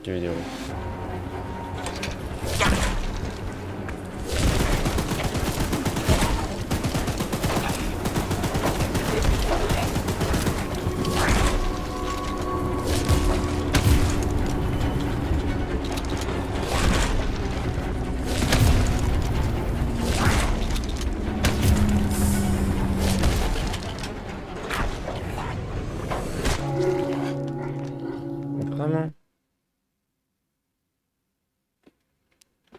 Quelle vidéo. Vraiment?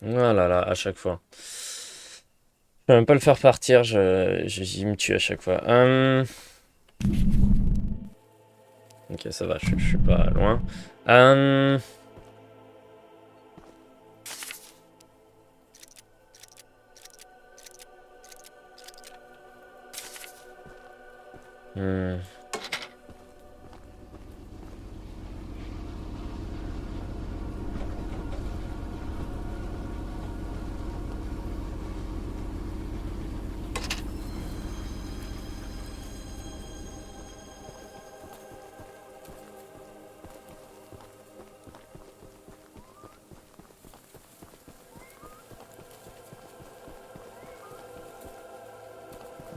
Oh là là, à chaque fois. Je peux même pas le faire partir, il me tue à chaque fois. Ok, ça va, je suis pas loin.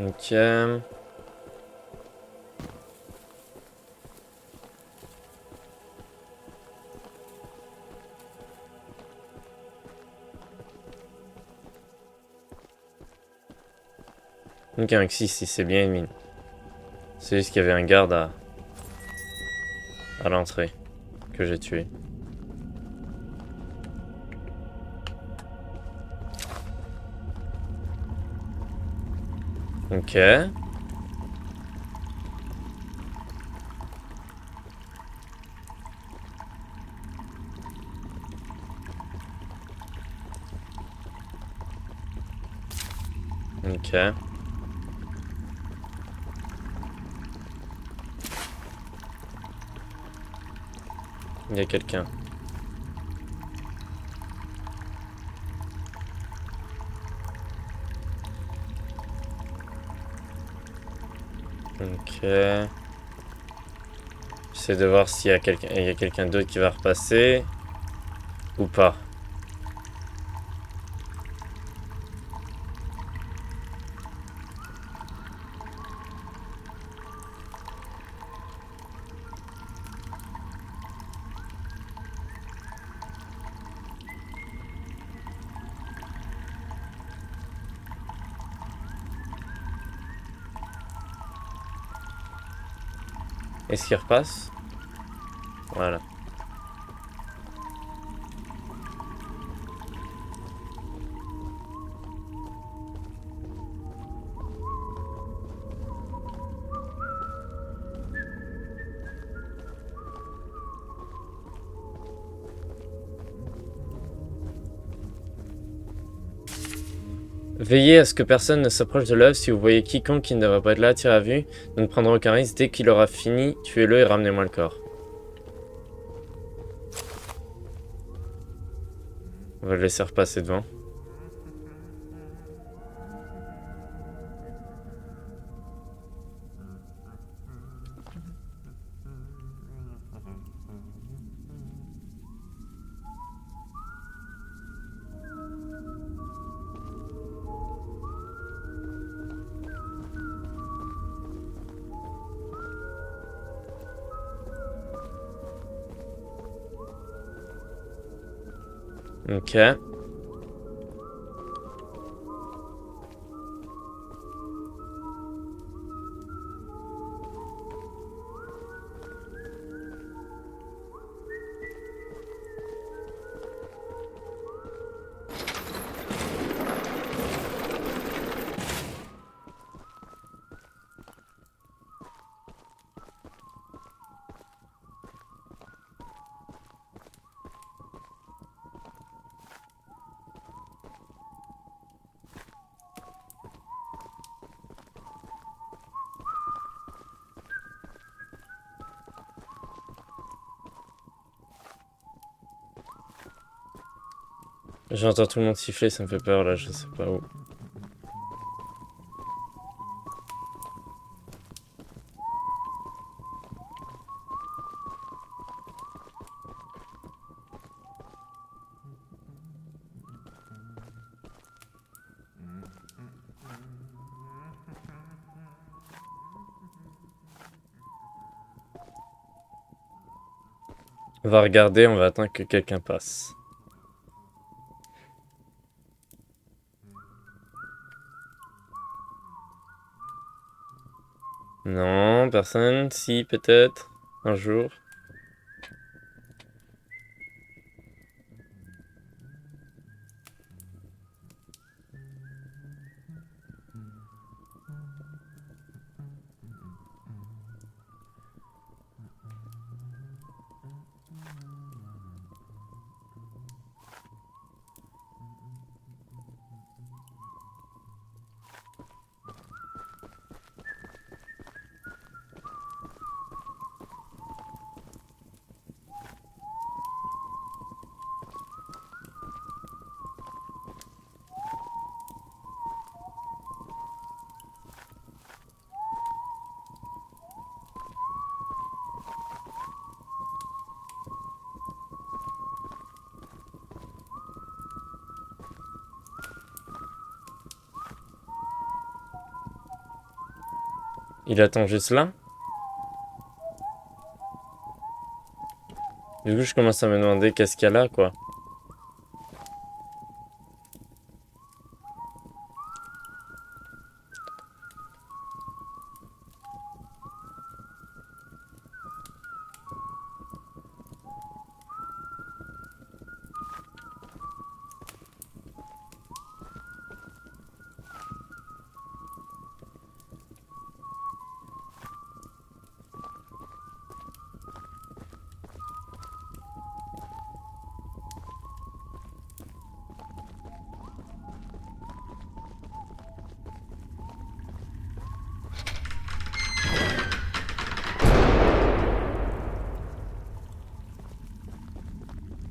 Ok. Ok, avec 6, c'est bien une mine. C'est juste qu'il y avait un garde à l'entrée que j'ai tué. Ok. Ok. Il y a quelqu'un. Ok. J'essaie de voir s'il y a quelqu'un d'autre qui va repasser. Ou pas. Est-ce qu'il repasse? Voilà. Veillez à ce que personne ne s'approche de l'œuvre. Si vous voyez quiconque qui ne devrait pas être là, tirez à vue. Nous ne prendrons aucun risque. Dès qu'il aura fini, tuez-le et ramenez-moi le corps. On va le laisser repasser devant. Ok. J'entends tout le monde siffler, ça me fait peur là, je sais pas où. On va regarder, on va attendre que quelqu'un passe. Non, personne. Si, peut-être. Un jour. Il attend juste là. Du coup, je commence à me demander qu'est-ce qu'il y a là, quoi.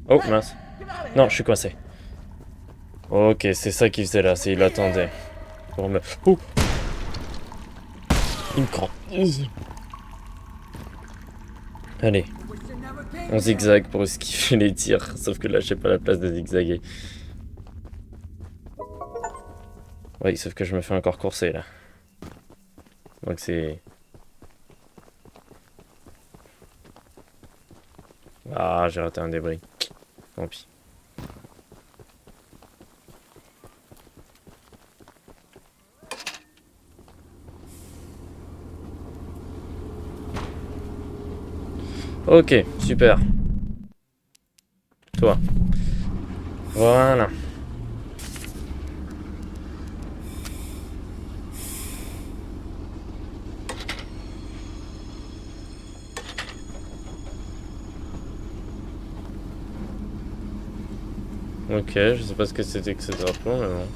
Oh mince. Non, je suis coincé. Ok, c'est ça qu'il faisait là, c'est il attendait. Pour me... Ouh. Il me prend. Allez. On zigzag pour esquiver les tirs. Sauf que là, j'ai pas la place de zigzaguer. Oui, sauf que je me fais encore courser là. Donc c'est... Ah, j'ai raté un débris. Tant pis. Ok, super. Toi. Voilà. Ok, je sais pas ce que c'était que ce drapeau, mais bon.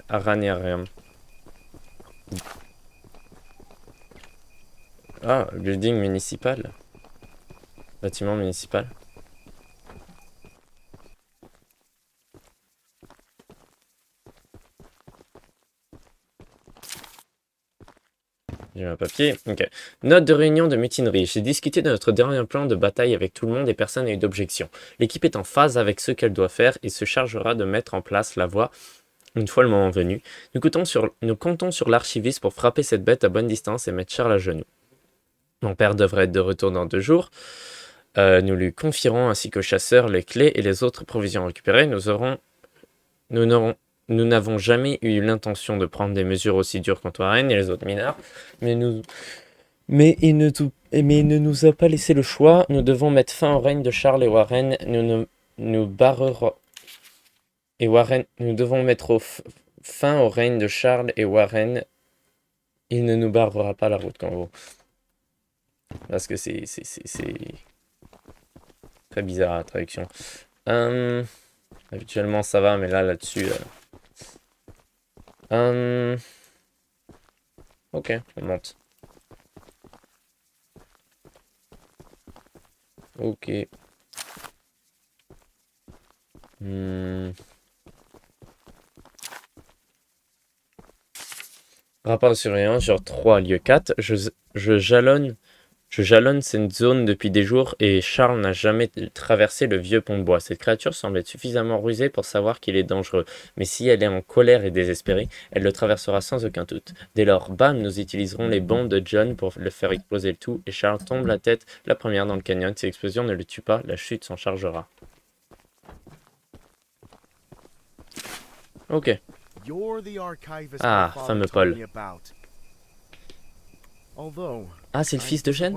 Araniarium. Ah, building municipal. Bâtiment municipal. J'ai un papier. Ok. Note de réunion de mutinerie. J'ai discuté de notre dernier plan de bataille avec tout le monde et personne n'a eu d'objection. L'équipe est en phase avec ce qu'elle doit faire et se chargera de mettre en place la voie une fois le moment venu. Nous comptons sur l'archiviste pour frapper cette bête à bonne distance et mettre Charles à genoux. Mon père devrait être de retour dans 2 jours. Nous lui confierons ainsi qu'au chasseur les clés et les autres provisions récupérées. Nous n'avons jamais eu l'intention de prendre des mesures aussi dures contre Warren et les autres mineurs, mais il ne nous a pas laissé le choix. Nous devons mettre fin au règne de Charles et Warren. Nous devons mettre fin au règne de Charles et Warren. Il ne nous barrera pas la route, qu'en gros. Parce que c'est très bizarre la traduction. Habituellement ça va, mais là-dessus... Ok, on monte. Ok. Rapport de surveillance, genre 3, lieu 4. Je jalonne cette zone depuis des jours et Charles n'a jamais traversé le vieux pont de bois. Cette créature semble être suffisamment rusée pour savoir qu'il est dangereux. Mais si elle est en colère et désespérée, elle le traversera sans aucun doute. Dès lors, bam, nous utiliserons les bombes de John pour le faire exploser le tout et Charles tombe la tête la première dans le canyon. Si l'explosion ne le tue pas, la chute s'en chargera. Ok. Ah, fameux Paul. Ah, c'est le fils de Jen?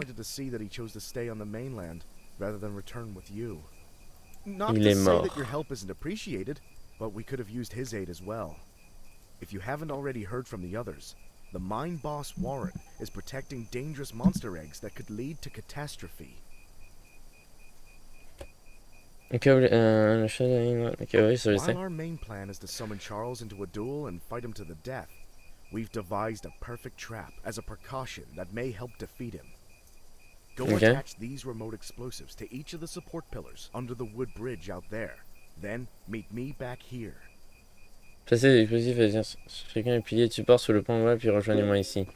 Il est mort. But we could have used his aid as well. If you haven't already heard from the others, the mine boss Warren is protecting dangerous monster eggs that could lead to catastrophe. Ok, oui, ça je sais. While our main plan is to summon Charles into a duel and fight him to the death, we've devised a perfect trap as a precaution that may help defeat him. Go attach these remote explosives to each of the support pillars under the wood bridge out there. Then meet me back here. Placez des explosifs à dire chacun les piliers de support sur le pont de bois puis rejoignez-moi ici.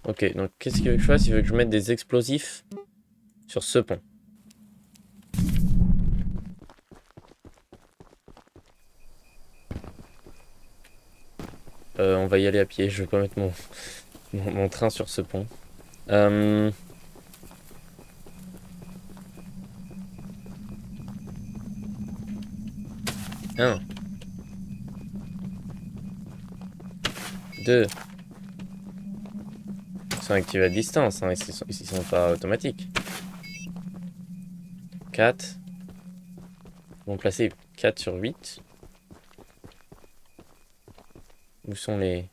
Ok, donc qu'est-ce qu'il veut que je fasse? Il veut que je mette des explosifs sur ce pont. On va y aller à pied, je vais pas mettre mon train sur ce pont. 1, 2. Ils sont activés à distance, hein, ils sont pas automatiques. 4. Ils vont placer 4 sur 8. Où sont les...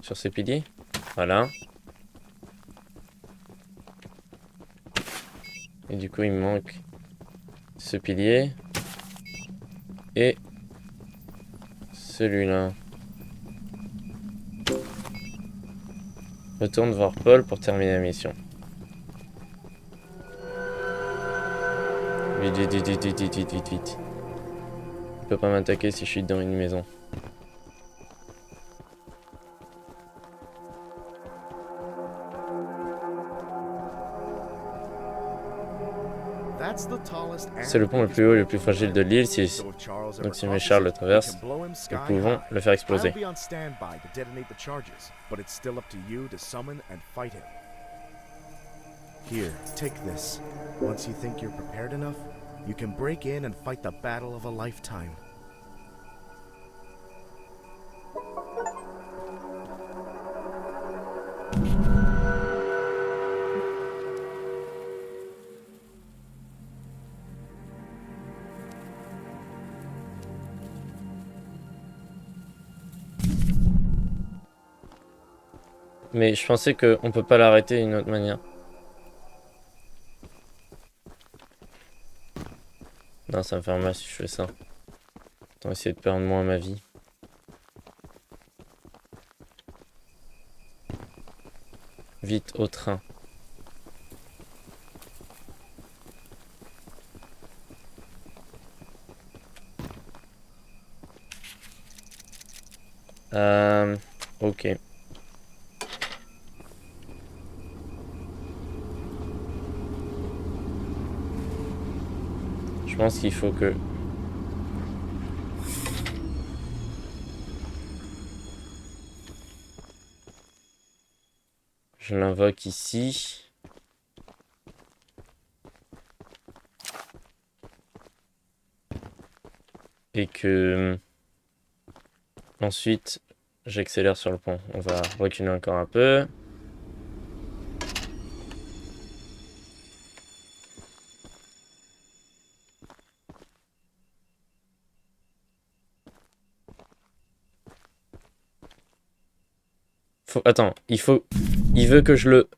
Sur ces piliers? Voilà. Et du coup, il me manque ce pilier. et celui-là. Retourne voir Paul pour terminer la mission. Vite, vite, vite, vite, vite, vite, vite, vite. Il peut pas m'attaquer si je suis dans une maison. C'est le pont le plus haut et le plus fragile de l'île, donc si mes Charles le traversent, nous pouvons le faire exploser. Here, take this. Once you think you're prepared enough, you can break in and fight the battle of a lifetime. Mais je pensais qu'on peut pas l'arrêter d'une autre manière. Non, ça me fait mal si je fais ça. Autant essayer de perdre moins ma vie. Vite au train. Ok. Je pense qu'il faut que... je l'invoque ici. Et que... ensuite, j'accélère sur le pont. On va reculer encore un peu. Attends, il veut que je le...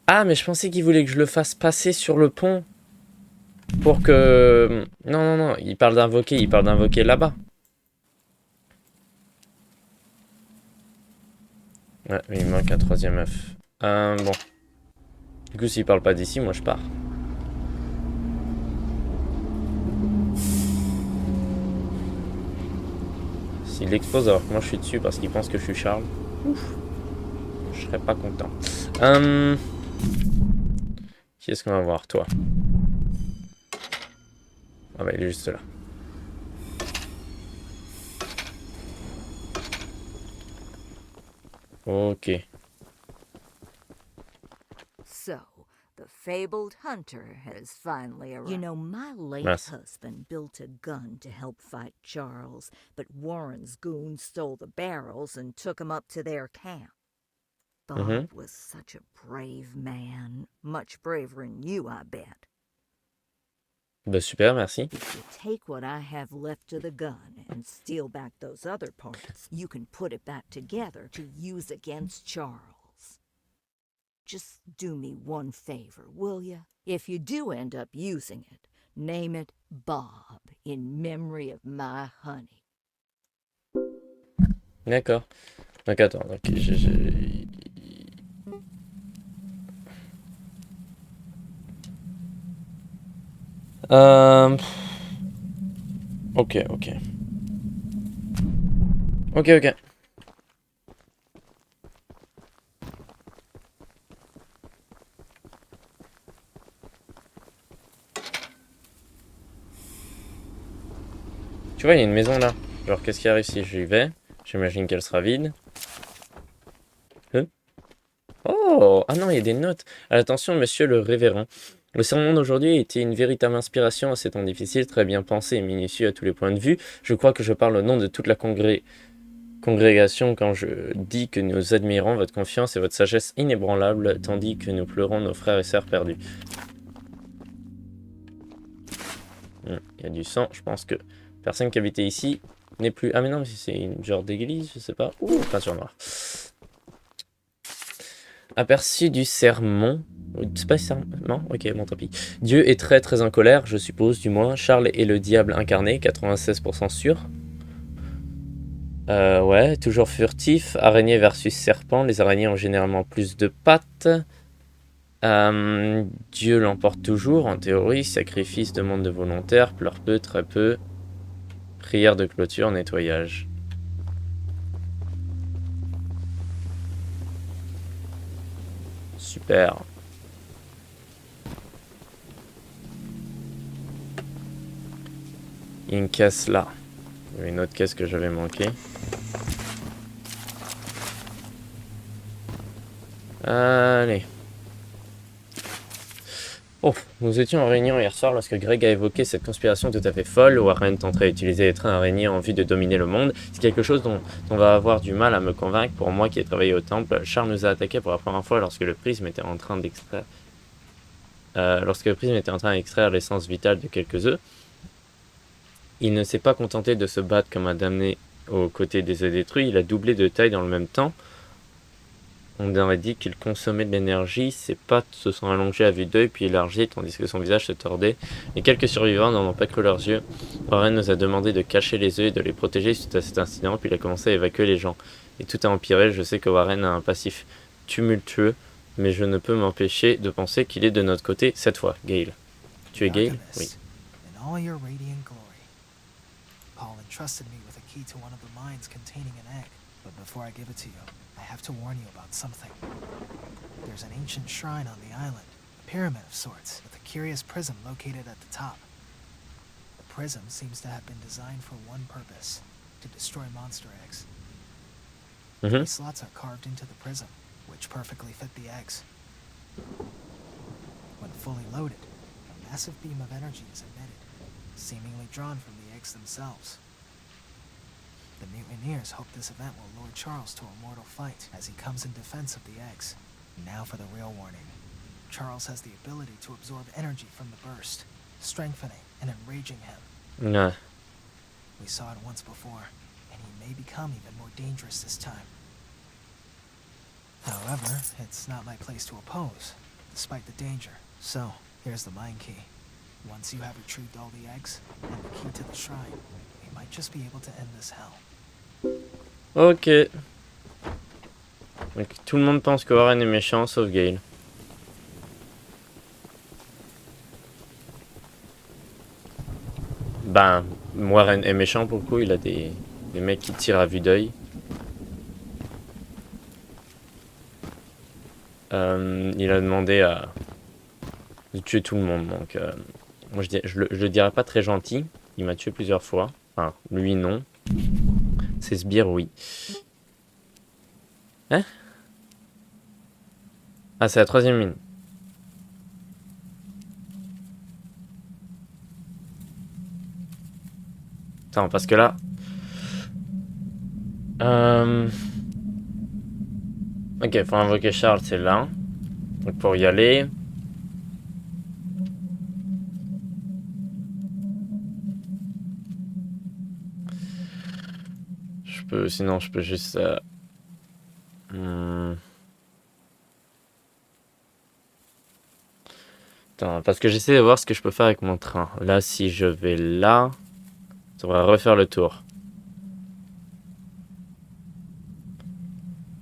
Ah, mais je pensais qu'il voulait que je le fasse passer sur le pont. Pour que... Non, non, non, il parle d'invoquer là-bas. Ouais, mais il manque un troisième œuf. Bon. Du coup, s'il parle pas d'ici, moi je pars. S'il expose alors que moi je suis dessus parce qu'il pense que je suis Charles, ouf, je serais pas content. Qui est-ce qu'on va voir? Toi. Ah bah il est juste là. Ok. So, the fabled hunter has finally arrived. You know, my late husband built a gun to help fight Charles, but Warren's goons stole the barrels and took them up to their camp. Bob was such a brave man. Much braver than you, I bet. Bah super, merci. If you take what I have left of the gun and steal back those other parts, you can put it back together to use against Charles. Just do me one favor, will you? If you do end up using it, name it Bob in memory of my honey. D'accord. Donc attends, donc Ok, ok. Ok, ok. Tu vois, il y a une maison là. Genre, qu'est-ce qui arrive si j'y vais? J'imagine qu'elle sera vide. Oh! Ah non, il y a des notes. Attention, monsieur le révérend. Le sermon d'aujourd'hui était une véritable inspiration à ces temps difficiles, très bien pensé et minutieux à tous les points de vue. Je crois que je parle au nom de toute la congrégation quand je dis que nous admirons votre confiance et votre sagesse inébranlable, tandis que nous pleurons nos frères et sœurs perdus. Il y a du sang, je pense que personne qui habitait ici n'est plus... Ah mais non, c'est une genre d'église, je sais pas. Ouh, peinture noire. Aperçu du sermon. C'est pas serment? Ok, bon, tant pis. Dieu est très très en colère, je suppose, du moins. Charles est le diable incarné, 96% sûr. Ouais, toujours furtif. Araignée versus serpent. Les araignées ont généralement plus de pattes. Dieu l'emporte toujours, en théorie. Sacrifice, demande de volontaire. Pleure peu, très peu. Prière de clôture, nettoyage. Super. Une caisse là. Il y avait une autre caisse que j'avais manqué. Allez. Oh, nous étions en réunion hier soir lorsque Greg a évoqué cette conspiration tout à fait folle. Warren tenterait d'utiliser les trains araignées en vue de dominer le monde. C'est quelque chose dont on va avoir du mal à me convaincre. Pour moi qui ai travaillé au temple, Charles nous a attaqués pour la première fois lorsque le prisme était en train d'extraire... l'essence vitale de quelques œufs. Il ne s'est pas contenté de se battre comme un damné aux côtés des œufs détruits, il a doublé de taille dans le même temps. On aurait dit qu'il consommait de l'énergie, ses pattes se sont allongées à vue d'œil puis élargies tandis que son visage se tordait. Les quelques survivants n'en ont pas cru leurs yeux. Warren nous a demandé de cacher les œufs et de les protéger suite à cet incident, puis il a commencé à évacuer les gens. Et tout a empiré, je sais que Warren a un passif tumultueux, mais je ne peux m'empêcher de penser qu'il est de notre côté cette fois. Gale. Tu es Gale? Oui. Paul entrusted me with a key to one of the mines containing an egg. But before I give it to you, I have to warn you about something. There's an ancient shrine on the island, a pyramid of sorts, with a curious prism located at the top. The prism seems to have been designed for one purpose, to destroy monster eggs. 3 slots are carved into the prism, which perfectly fit the eggs. When fully loaded, a massive beam of energy is emitted, seemingly drawn from the eggs themselves. The mutineers hope this event will lure Charles to a mortal fight as he comes in defense of the eggs. Now for the real warning. Charles has the ability to absorb energy from the burst, strengthening and enraging him. No. We saw it once before, and he may become even more dangerous this time. However, it's not my place to oppose, despite the danger. So, here's the mine key. Once you have retrieved all the eggs, and the key to the shrine, we might just be able to end this hell. Ok. Donc, tout le monde pense que Warren est méchant, sauf Gale. Ben, Warren est méchant pour le coup, il a des mecs qui tirent à vue d'œil. Il a demandé de tuer tout le monde, donc moi je le dirais pas très gentil. Il m'a tué plusieurs fois. Enfin, lui non. Ses sbires, oui. Hein? Ah, c'est la 3e mine. Attends, parce que là... Ok, faut invoquer Charles, c'est là. Donc pour y aller... Sinon, je peux juste... Attends, parce que j'essaie de voir ce que je peux faire avec mon train. Là, si je vais là, ça va refaire le tour.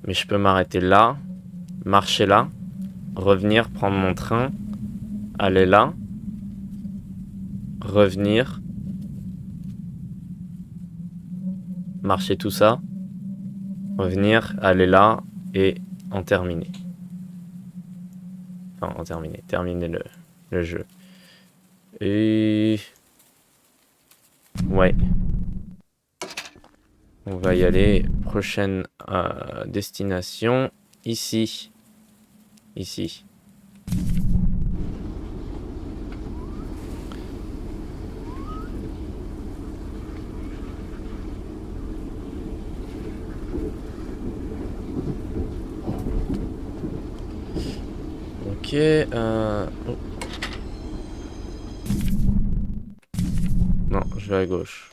Mais je peux m'arrêter là, marcher là, revenir, prendre mon train, aller là, revenir... marcher tout ça, revenir, aller là et en terminer. Enfin, en terminer, terminer le jeu. Et... ouais. On va y aller. Prochaine destination, ici. Ici. Ok, oh. Non, je vais à gauche.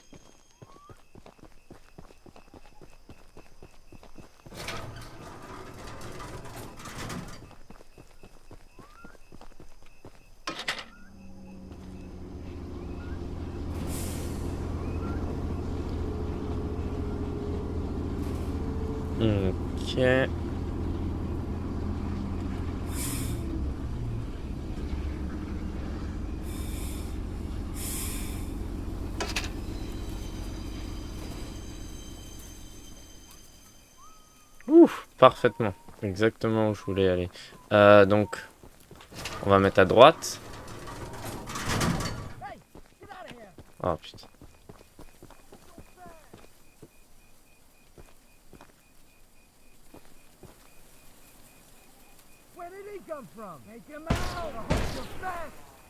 Ok. Ouf, parfaitement. Exactement où je voulais aller. Donc, on va mettre à droite. Oh putain.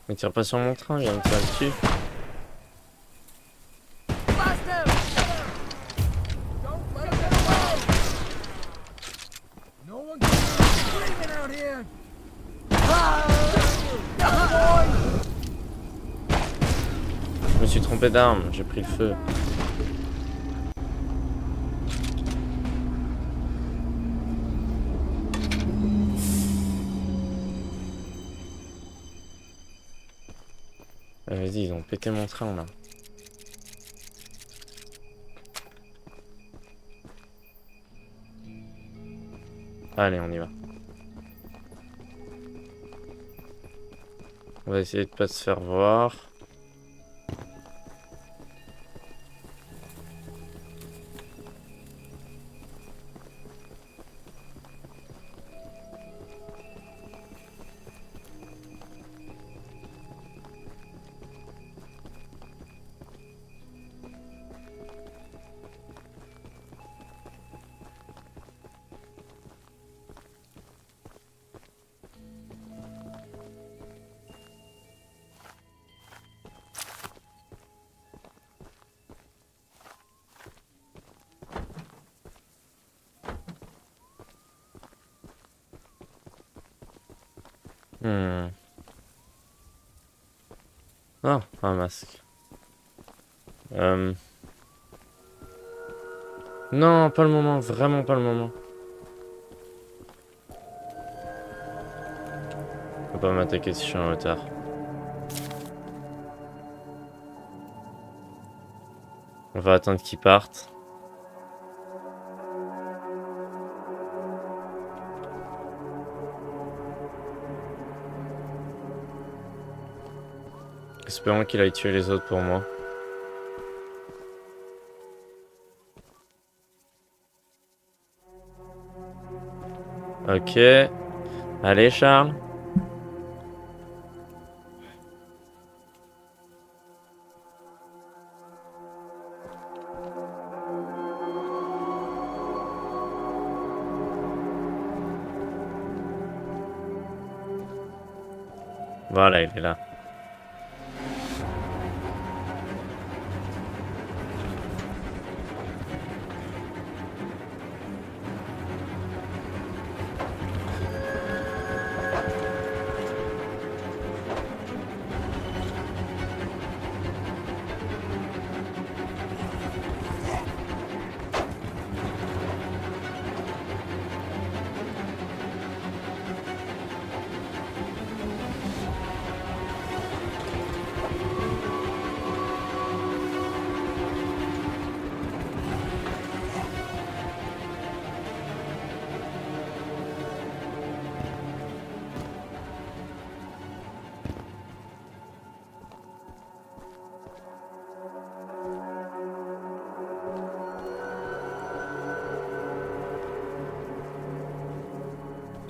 Mais tire pas sur mon train, viens me faire dessus. Je me suis trompé d'arme, j'ai pris le feu. Vas-y, ils ont pété mon train là. Allez, on y va. On va essayer de pas se faire voir. Ah, un masque. Non, pas le moment, vraiment pas le moment. Faut pas m'attaquer si je suis en retard. On va attendre qu'ils partent. Espérons qu'il aille tuer les autres pour moi. Ok. Allez, Charles. Voilà, il est là.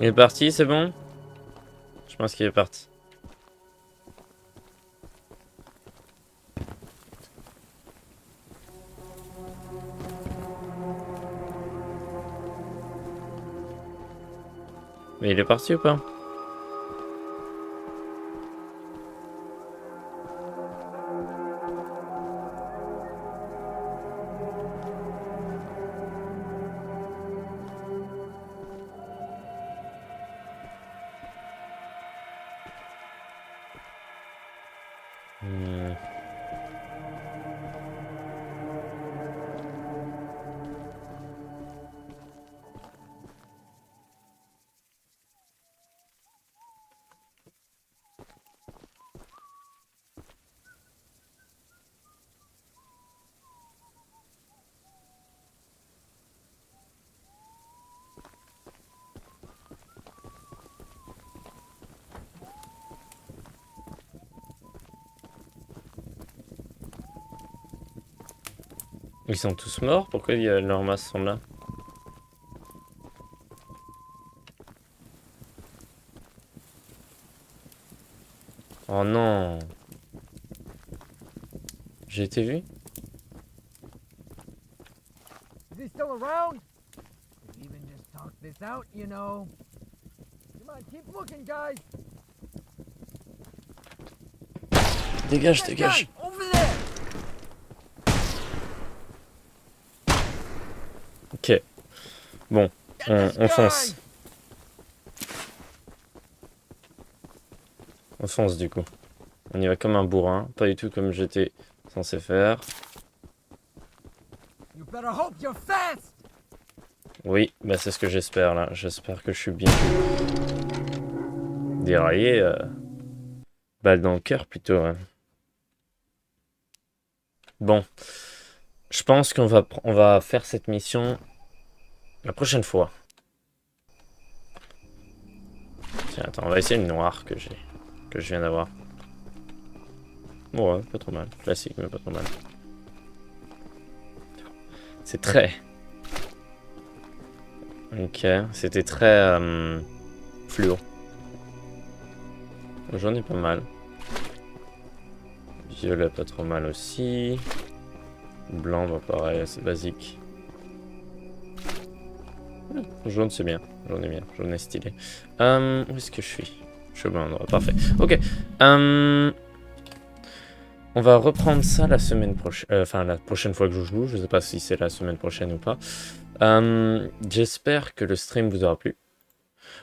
Il est parti, c'est bon? Je pense qu'il est parti. Mais il est parti ou pas? Ils sont tous morts? Pourquoi leurs masses sont là? Oh non! J'ai été vu? Is he still around? Could even just talk this out, you know. Come on, keep looking, guys. Dégage, dégage. Over there. Ok. Bon, on fonce. On fonce du coup. On y va comme un bourrin, pas du tout comme j'étais censé faire. You better hope you're fast. Oui, bah c'est ce que j'espère là. J'espère que je suis bien déraillé. Balle dans le cœur plutôt. Ouais. Bon, je pense qu'on va faire cette mission la prochaine fois. Tiens, attends, on va essayer le noir que je viens d'avoir. Bon, ouais, pas trop mal. Classique, mais pas trop mal. C'est très... Ok, c'était très fluo. J'en ai pas mal. Violet, pas trop mal aussi. Blanc, bah pareil, c'est basique. Jaune, c'est bien. Jaune est bien. Jaune est stylé. Où est-ce que je suis? Je suis au bon endroit. Parfait. Ok. On va reprendre ça la semaine prochaine. Enfin, la prochaine fois que je joue. Je sais pas si c'est la semaine prochaine ou pas. J'espère que le stream vous aura plu.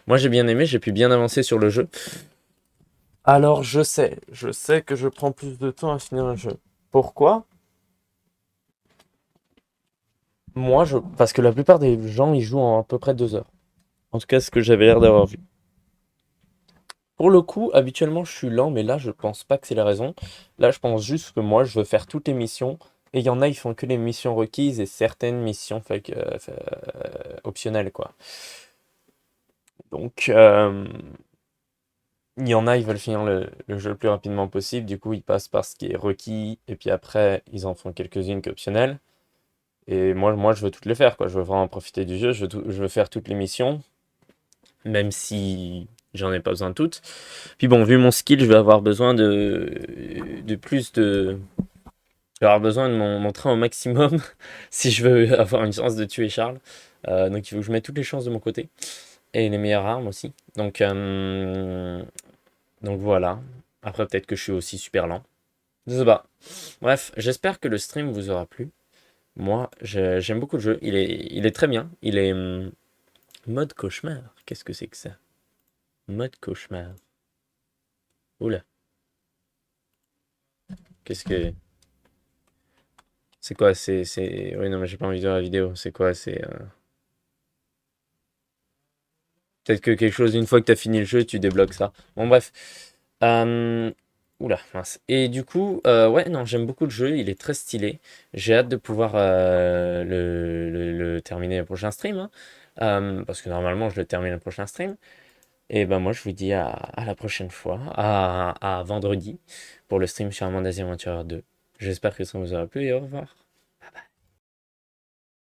Moi, j'ai bien aimé. J'ai pu bien avancer sur le jeu. Alors, je sais que je prends plus de temps à finir un jeu. Pourquoi? Moi, parce que la plupart des gens, ils jouent en à peu près 2 heures. En tout cas, ce que j'avais l'air d'avoir vu. Pour le coup, habituellement, je suis lent, mais là, je pense pas que c'est la raison. Là, je pense juste que moi, je veux faire toutes les missions. Et il y en a, ils font que les missions requises et certaines missions optionnelles, quoi. Donc, il y en a, ils veulent finir le jeu le plus rapidement possible. Du coup, ils passent par ce qui est requis. Et puis après, ils en font quelques-unes qu'optionnelles. Et moi, je veux toutes les faire, quoi. Je veux vraiment profiter du jeu. Je veux faire toutes les missions. Même si j'en ai pas besoin de toutes. Puis bon, vu mon skill, je vais avoir besoin de plus de... Je vais avoir besoin de mon train au maximum si je veux avoir une chance de tuer Charles. Donc il faut que je mette toutes les chances de mon côté. Et les meilleures armes aussi. Donc voilà. Après, peut-être que je suis aussi super lent. Je sais pas. Bref, j'espère que le stream vous aura plu. Moi, j'aime beaucoup le jeu. Il est très bien. Il est mode cauchemar. Qu'est-ce que c'est que ça? Mode cauchemar. Oula. Qu'est-ce que... C'est quoi? Oui, non, mais j'ai pas envie de voir la vidéo. C'est quoi? Peut-être que quelque chose, une fois que t'as fini le jeu, tu débloques ça. Bon, bref. Oula, mince. Et du coup, ouais, non, j'aime beaucoup le jeu. Il est très stylé. J'ai hâte de pouvoir le terminer le prochain stream. Parce que normalement, je le termine le prochain stream. Et ben moi, je vous dis à la prochaine fois. À vendredi. Pour le stream sur Among Us Adventure 2. J'espère que ça vous aura plu et au revoir.